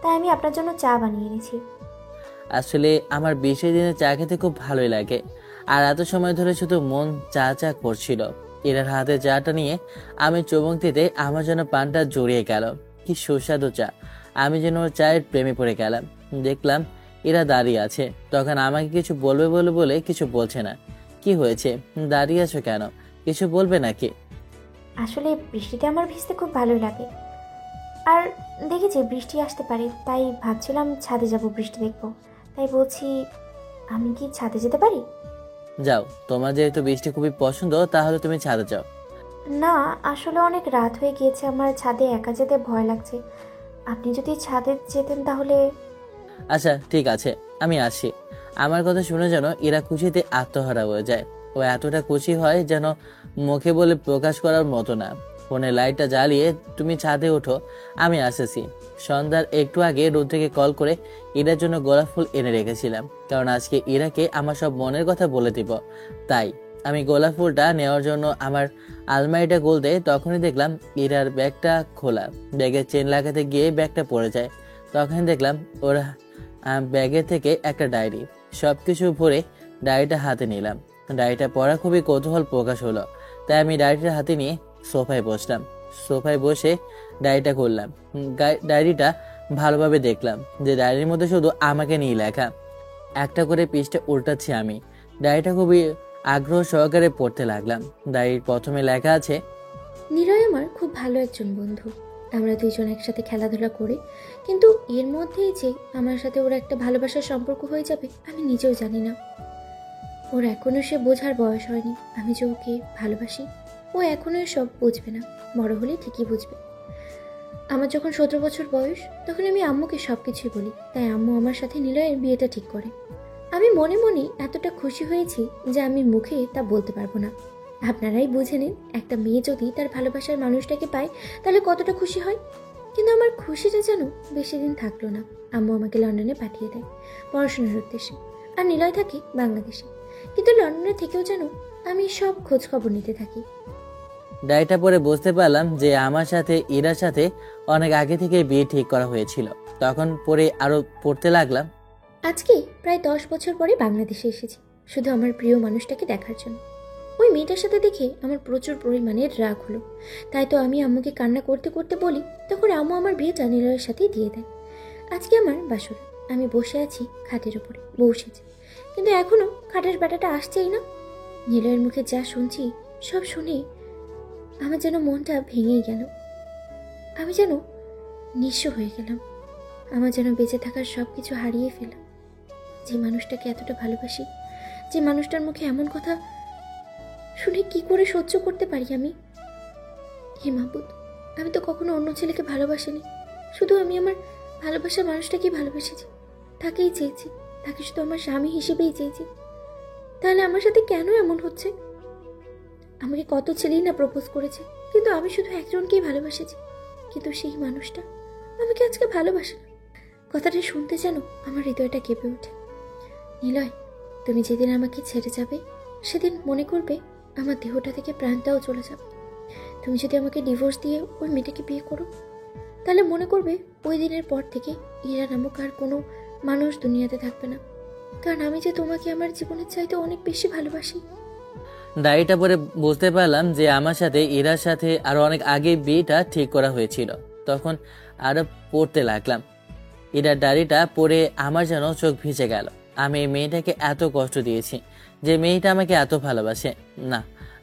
Speaker 6: তাই আমি আপনার জন্য চা বানিয়ে এনেছি।
Speaker 1: আসলে আমার বিশেষ দিনে চা খেতে খুব ভালোই লাগে। আর এত সময় ধরে শুধু মন চা চা করছিল। ইরার হাতে চাটা নিয়ে আমি চুমুক দিতে আমার যেন পানটা জড়িয়ে গেল। কি সুস্বাদু চা! আমি যেন ওর চায়ের প্রেমে পড়ে গেলাম। দেখলাম এরা দাঁড়িয়ে আছে। তখন আমাকে কিছু বলবে বলে কিছু বলছে না। কি হয়েছে, দাঁড়িয়ে আছো কেন? কিছু বলবে নাকি?
Speaker 6: আসলে বৃষ্টিতে আমার ভিজতে খুব ভালোই লাগে, আর দেখেছি বৃষ্টি আসতে পারে, তাই ভাবছিলাম ছাদে যাব, বৃষ্টি দেখবো। তাই বলছি, আমি কি ছাদে যেতে পারি?
Speaker 1: যাও, তোমার যেহেতু বৃষ্টি খুবই পছন্দ, তাহলে তুমি ছাদে যাও।
Speaker 6: না, আসলে অনেক রাত হয়ে গিয়েছে, আমার ছাদে একা যেতে ভয় লাগছে। আপনি যদি ছাদে যেতেন তাহলে।
Speaker 1: আচ্ছা ঠিক আছে, আমি আসি। আমার কথা শুনে যেন এরা খুশিতে আত্মহারা হয়ে যায়। ও এতটা খুশি হয় যেন মুখে বলে প্রকাশ করার মতো না। ফোনে লাইটটা জ্বালিয়ে তুমি ছাদে ওঠো, আমি আসেছি। সন্ধ্যার একটু আগে রোদ থেকে কল করে ইরার জন্য গোলাপ ফুল এনে রেখেছিলাম, কারণ আজকে ইরাকে আমার সব মনের কথা বলে দিব। তাই আমি গোলাপ ফুলটা নেওয়ার জন্য আমার আলমারিটা খুলতে তখনই দেখলাম ইরার ব্যাগটা খোলা। ব্যাগের চেন লাগাতে গিয়ে ব্যাগটা পড়ে যায়। তখন দেখলাম ওর ব্যাগের থেকে একটা ডায়েরি। সবকিছু ভরে ডায়েরিটা হাতে নিলাম। ডায়েরিটা পড়া খুবই কৌতূহল প্রকাশ হলো, তাই আমি ডায়েরিটা হাতে নিয়ে সোফায় বসলাম। সোফায় বসে ডায়েরিটা খুললাম। ডায়েরিটা ভালোভাবে দেখলাম যে ডায়েরির মধ্যে শুধু আমাকে নিয়ে লেখা। একটা করে পৃষ্ঠা উল্টাচ্ছি আমি। ডায়েরিটা খুবই আগ্রহ সহকারে পড়তে লাগলাম। ডায়েরির প্রথমে লেখা আছে,
Speaker 6: নিলয় আমার খুব ভালো একজন বন্ধু। আমরা দুইজন একসাথে খেলাধুলা করি, কিন্তু এর মধ্যেই যে আমার সাথে ওর একটা ভালোবাসার সম্পর্ক হয়ে যাবে আমি নিজেও জানি না। ওর এখনও সে বোঝার বয়স হয়নি আমি যে ওকে ভালোবাসি। ও এখনও সব বুঝবে না, বড় হলে ঠিকই বুঝবে। আমার যখন 17 বছর বয়স, তখন আমি আম্মুকে সব কিছুই বলি, তাই আম্মু আমার সাথে নিলয়ের বিয়েটা ঠিক করে। আমি মনে মনে এতটা খুশি হয়েছি যে আমি মুখে তা বলতে পারবো না। আপনারাই বুঝে নিন, একটা মেয়ে যদি তার ভালোবাসার মানুষটাকে পায় তাহলে কতটা খুশি হয়। কিন্তু আমার খুশিটা যেন বেশি দিন থাকলো না। আম্মু আমাকে লন্ডনে পাঠিয়ে দেয় পড়াশোনার উদ্দেশ্যে, আর নিলয় থাকে বাংলাদেশে। কিন্তু লন্ডনে থেকেও যেন আমি সব খোঁজ খবর নিতে থাকি।
Speaker 1: ডায়েরিটা পড়ে বুঝতে পারলাম যে আমার সাথে ইরার সাথে অনেক আগে থেকে বিয়ে ঠিক করা হয়েছিল। তখন পরে আরো পড়তে লাগলাম,
Speaker 6: আজকে প্রায় 10 বছর পরে বাংলাদেশে এসেছি, শুধু আমার প্রিয় মানুষটাকে দেখার জন্য। ওই মেয়েটার সাথে দেখে আমার প্রচুর পরিমাণে রাগ হলো। তাই তো আমি আম্মুকে কান্না করতে করতে বলি, তখন আম্মু আমার বিয়েটা নিলয়ের সাথেই দিয়ে দেয়। আজকে আমার বাসর, আমি বসে আছি খাটের উপরে, বসেছি, কিন্তু এখনো খাটের ব্যাটাটা আসছেই না। নিলয়ের মুখে যা শুনছি সব শুনে আমার যেন মনটা ভেঙেই গেল। আমি যেন নিঃস্ব হয়ে গেলাম। আমার যেন বেঁচে থাকার সব কিছু হারিয়ে ফেলাম। যে মানুষটাকে এতটা ভালোবাসি, যে মানুষটার মুখে এমন কথা শুনে কি করে সহ্য করতে পারি আমি? হে মাহবুব, আমি তো কখনো অন্য ছেলেকে ভালোবাসিনি। শুধু আমি আমার ভালোবাসার মানুষটাকেই ভালোবেসেছি, তাকেই চেয়েছি, তাকে শুধু আমার স্বামী হিসেবেই চেয়েছি। তাহলে আমার সাথে কেন এমন হচ্ছে? আমাকে কত ছেলেই না প্রপোজ করেছে, কিন্তু আমি শুধু একজনকেই ভালোবাসেছি। কিন্তু সেই মানুষটা আমাকে আজকে ভালোবাসে না। কথাটা শুনতে যেন আমার হৃদয়টা কেঁপে ওঠে। নিলয়, তুমি যেদিন আমাকে ছেড়ে যাবে সেদিন মনে করবে আমার দেহটা থেকে প্রাণটাও চলে যাবে। তুমি যদি আমাকে ডিভোর্স দিয়ে ওই মেয়েটাকে বিয়ে করো, তাহলে মনে করবে ওই দিনের পর থেকে ইরা নামক আর কোনো মানুষ দুনিয়াতে থাকবে না, কারণ আমি যে তোমাকে আমার জীবনের চাইতে অনেক বেশি ভালোবাসি।
Speaker 1: ডায়েরিটা পরে বুঝতে পারলাম যে আমার সাথে ইরার সাথে আরো অনেক আগে বিয়েটা ঠিক করা হয়েছিল। তখন আরো পড়তে লাগলাম। ইরার ডায়েরিটা পড়ে আমার যেন চোখ ভিজে গেল। আমি এই মেয়েটাকে এত কষ্ট দিয়েছি, যে মেয়েটা আমাকে এত ভালোবাসে। না,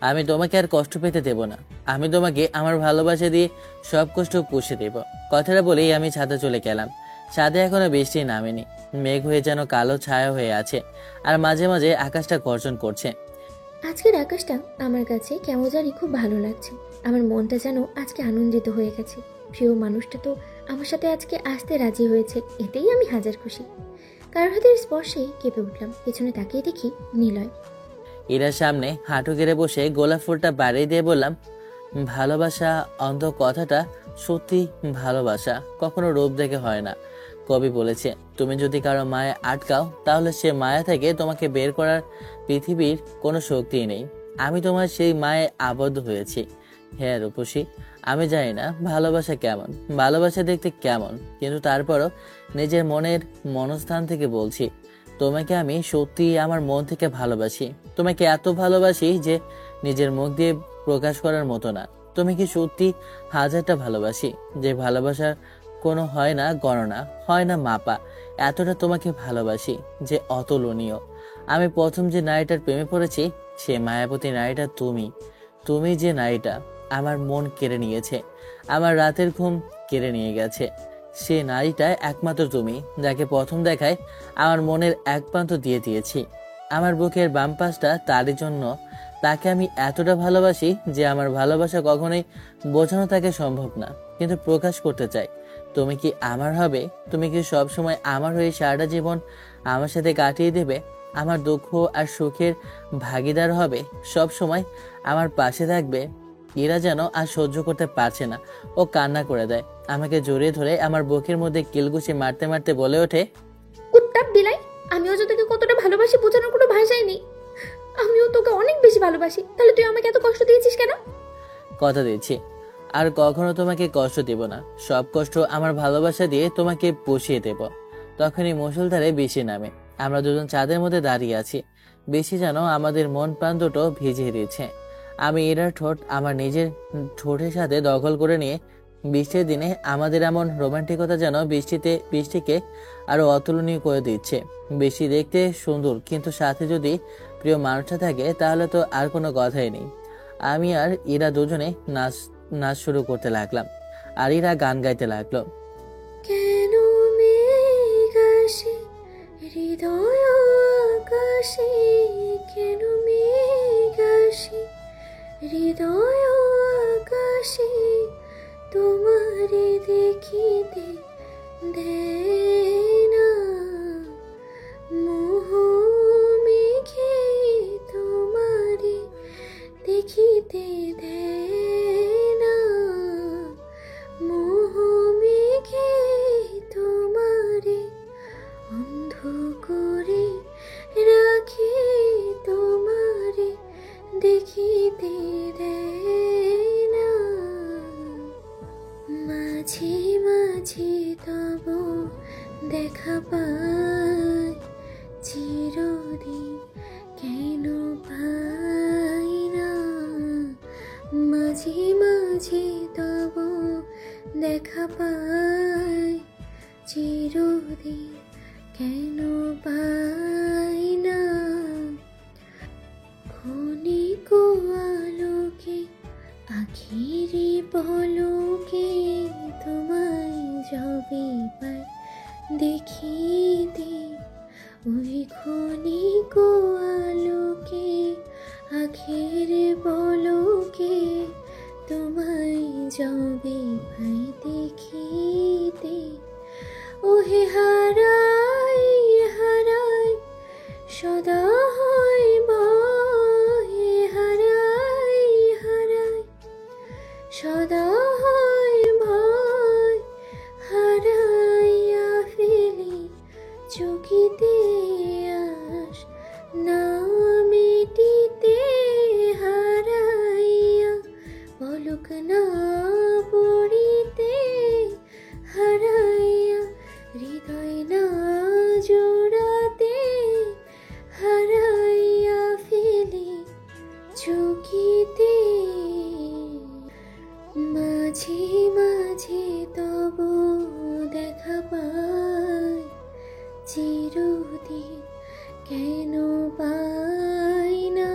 Speaker 1: আমি তোমাকে আর কষ্ট পেতে দেব না। আমি তোমাকে আমার ভালোবাসা দিয়ে সব কষ্ট পুষে দেব। কথাটা বলেই আমি ছাদে চলে গেলাম। ছাদে এখনো বৃষ্টি নামেনি, মেঘ হয়ে যেন কালো ছায়া হয়ে আছে, আর মাঝে মাঝে আকাশটা গর্জন করছে।
Speaker 6: আজকের আকাশটা আমার কাছে কেমন জানি খুব ভালো লাগছে। আমার মনটা যেন আজকে আনন্দিত হয়ে গেছে। প্রিয় মানুষটা তো আমার সাথে আজকে আসতে রাজি হয়েছে, এতেই আমি হাজার খুশি। কারোর হাতের স্পর্শে কেঁপে উঠলাম। পেছনে তাকিয়ে দেখি নিলয়।
Speaker 1: ইরার সামনে হাঁটু গেড়ে বসে গোলাপ ফুলটা বাড়িয়ে দিয়ে বললাম, ভালোবাসা অন্ধ কথাটা সত্যি ভালোবাসা কখনো রূপ দেখে হয় না। কবি বলেছে, তুমি যদি কারো মায়া আটকাও তাহলে সে মায়া থেকে তোমাকে বের করার পৃথিবীর কোনো শক্তিই নেই। আমি তোমার সেই মায়ে আবদ্ধ হয়েছি। হ্যাঁ রূপসী, আমি জানি না ভালোবাসা কেমন, ভালোবাসা দেখতে কেমন, কিন্তু তারপরও নিজের মনের মনস্থান থেকে বলছি, তোমাকে আমি সত্যি আমার মন থেকে ভালোবাসি। তোমাকে এত ভালোবাসি যে নিজের মুখ দিয়ে প্রকাশ করার মতো না। তুমি কি সত্যি হাজারটা ভালোবাসি, যে ভালোবাসার কোনো হয় না গণনা, হয় না মাপা। এতটা তোমাকে ভালোবাসি যে অতুলনীয়। আমি প্রথম যে নারীটার প্রেমে পড়েছি, সে মায়াবতী নারীটা তুমি। তুমি যে নারীটা আমার মন কেড়ে নিয়েছে, আমার রাতের ঘুম কেড়ে নিয়ে গেছে, সে নারীটা একমাত্র তুমি, যাকে প্রথম দেখায় আমার মনের এক প্রান্ত দিয়ে দিয়েছি। আমার বুকের বাম পাশটা তারই জন্য। তাকে আমি এতটা ভালোবাসি যে আমার ভালোবাসা কখনোই বোঝানো তাকে সম্ভব না, কিন্তু প্রকাশ করতে চাই। তুমি কি আমার হবে? তুমি কি সব সময় আমার হয়ে সারাটা জীবন আমার সাথে কাটিয়ে দেবে? আমার দুঃখ আর সুখের ভাগিদার হবে? সব সময় আমার পাশে থাকবে? ইরা যেন আর সহ্য করতে পারছে না, ও কান্না করে দেয়। আমাকে জড়িয়ে ধরে আমার বুকের মধ্যে কিলঘুষি মারতে মারতে বলে ওঠে,
Speaker 6: উত্তাপ বিলাই, আমিও যে তোকে কতটা ভালোবাসি বোঝানোর কোনো ভাষাই নেই। আমিও তোকে অনেক বেশি ভালোবাসি, তাহলে তুই আমাকে এত কষ্ট দিয়েছিস কেন?
Speaker 1: কথা দিচ্ছি আর কখনো তোমাকে কষ্ট দেব না। সব কষ্ট আমার ভালোবাসা দিয়ে তোমাকে পুষিয়ে দেব। তখনই মুষলধারে বৃষ্টি নামে। আমরা দুজন চাঁদের মধ্যে দাঁড়িয়ে আছি। বৃষ্টি যেন আমাদের মন প্রাণ দুটো ভিজিয়ে দিচ্ছে। আমি ইরার ঠোঁট আমার নিজের ঠোঁটের সাথে দখল করে নিয়ে, বৃষ্টির দিনে আমাদের এমন রোমান্টিকতা যেন বৃষ্টিকে আরো অতুলনীয় করে দিচ্ছে। বৃষ্টি দেখতে সুন্দর, কিন্তু সাথে যদি প্রিয় মানুষটা থাকে তাহলে তো আর কোনো কথাই নেই। আমি আর ইরা দুজনে নাচ শুরু করতে লাগলাম, আর ইরা গান গাইতে লাগলো।
Speaker 6: কেন মেঘ আসে হৃদয় আকাশে, কেন মেঘ আসে হৃদয় আকাশে, তোমারে দেখিতে দেয় না মোহ মেঘে, তোমারে দেখিতে দেয় না মোহ মেঘে, তোমারে অন্ধ করে রাখে, তোমারে দেখিতে দেয় না। মাঝে মাঝে তব দেখা পাই, চিরদিন কেন পাই না। মাঝে মাঝে তব দেখা পাই, চিরদিন কেন পাই না। ক্ষণিক আলোকে আখিরি পলকে, তোমায় যবে পাই দেখিতে, ওই ক্ষণিক আলোকে আখের পলকে, তোমায় যবে পাই দেখিতে, ওহে হারাই হারাই সদা হয় ভয়, হারাই হারাই সদা হয় ভয়, হারাইয়া ফেলি
Speaker 8: মাঝে মাঝে তব দেখা পাই, চিরদিন কেন পাই না।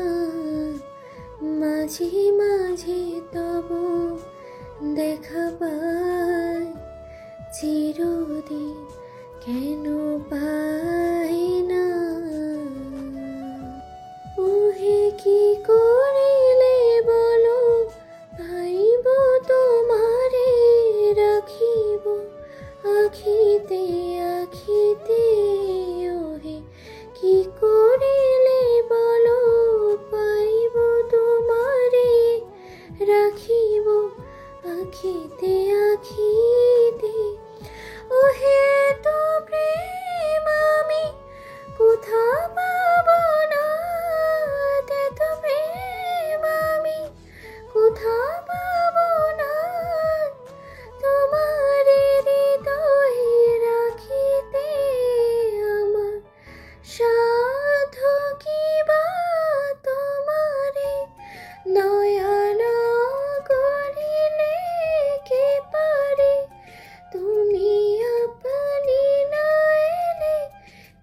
Speaker 8: মাঝে মাঝে তব দেখা পাই, চিরদিন কেন পাই না। ওহে কি করিলে বলো, পাইব তোমারে রাখিব আখিতে আখিতে। ওহে কি করিলে বলো, পাইব তোমারে রাখিব আখিতে আখিতে। ওহে তো প্রেম আমি কোথা পাব না, এত প্রেম আমি কোথা পাব না। তোমারে হৃদয়ে রাখিতে আমার সাধ্য কি বা, তোমারে দয়া না করিলে কে পারে। তুমি আপনি না এলে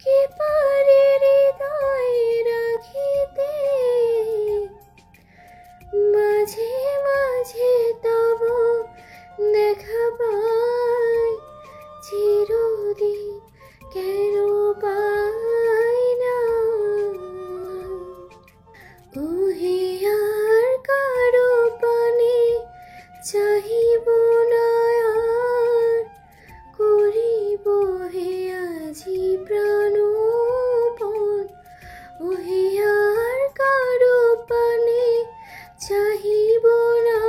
Speaker 8: কে পারে হৃদয়ে রাখিতে। মাঝে মাঝে তব দেখা পাই, চিরদিন কেন পাই না। ওহে আর কারো পানে চাহিব না আর, করিব হে আজি প্রাণপণ। ওহে আর কারো পানে চাহিব না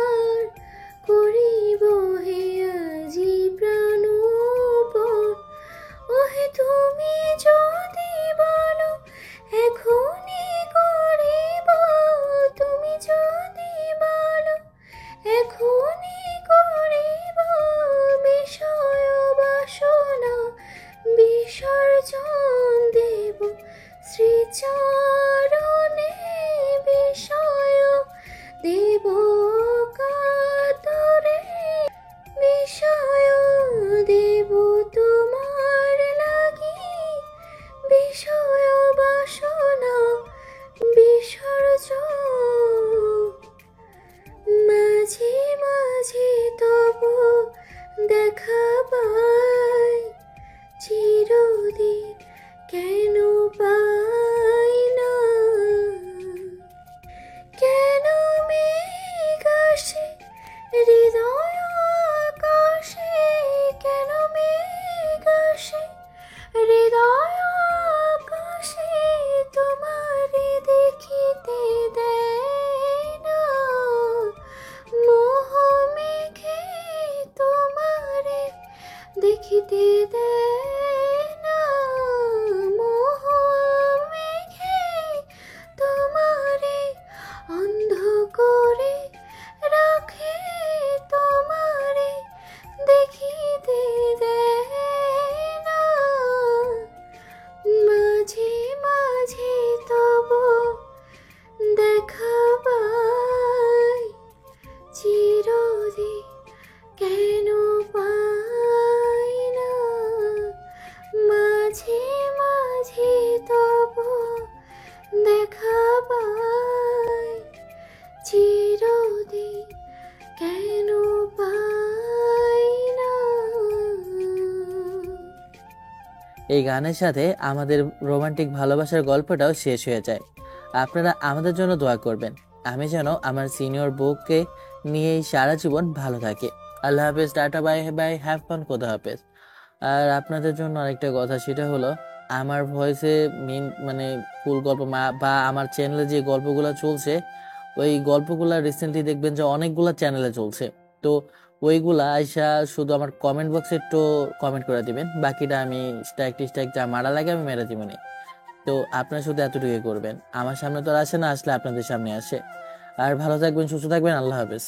Speaker 8: আর, করিব হে আজি প্রাণপণ। ওহে তুমি যদি বলো এখনই করিব, তুমি যদি বলো এখনই করিব। বিষয় বাসনা বিসর্জন দেব শ্রীচরণে, বিষয় দেব কাতরে। বিষয় দেব তোমার লাগি, বিষয় বাসনা বিসর্জন। মাঝে মাঝে তব দেখা পাই, চিরদিন কেন পাই না। কেন মেঘ আসে হৃদয় আকাশে, কেন মেঘ আসে হৃদয় আকাশে। তোমারে দেখিতে দেয় না মোহ মেঘে, তোমারে দেখিতে দেয় না মোহ মেঘে। তোমারে অন্ধ করে রাখে, তোমারে দেখিতে দেয় না। মাঝে মাঝে তব দেখা পাই, চিরদিন কেন পাই না। মাঝে মাঝে তব দেখা পাই, চিরদিন কেন পাই না।
Speaker 1: এই গানের সাথে আমাদের রোমান্টিক ভালোবাসার গল্পটাও শেষ হয়ে যায়। আপনারা আমাদের জন্য দোয়া করবেন, আমি যেন আমার সিনিয়র বউকে নিয়েই সারা জীবন ভালো থাকি। আল্লাহ হাফেজ, tata, bye bye, have fun, খোদা হাফেজ। আর আপনাদের জন্য আরেকটা কথা, সেটা হলো আমার ভয়েসে মানে ফুল গল্প বা আমার চ্যানেলে যে গল্পগুলো চলছে, ওই গল্পগুলা রিসেন্টলি দেখবেন যে অনেকগুলা চ্যানেলে চলছে। তো ওইগুলা আইসা শুধু আমার কমেন্ট বক্সে একটু কমেন্ট করে দিবেন, বাকিটা আমি স্ট্রাইক যা মারা লাগে আমি মেরে দিবনি। তো আপনারা শুধু এতটুকুই করবেন, আমার সামনে তো আর আসে না, আসলে আপনাদের সামনে আসে। আর ভালো থাকবেন, সুস্থ থাকবেন, আল্লাহ হাফেজ।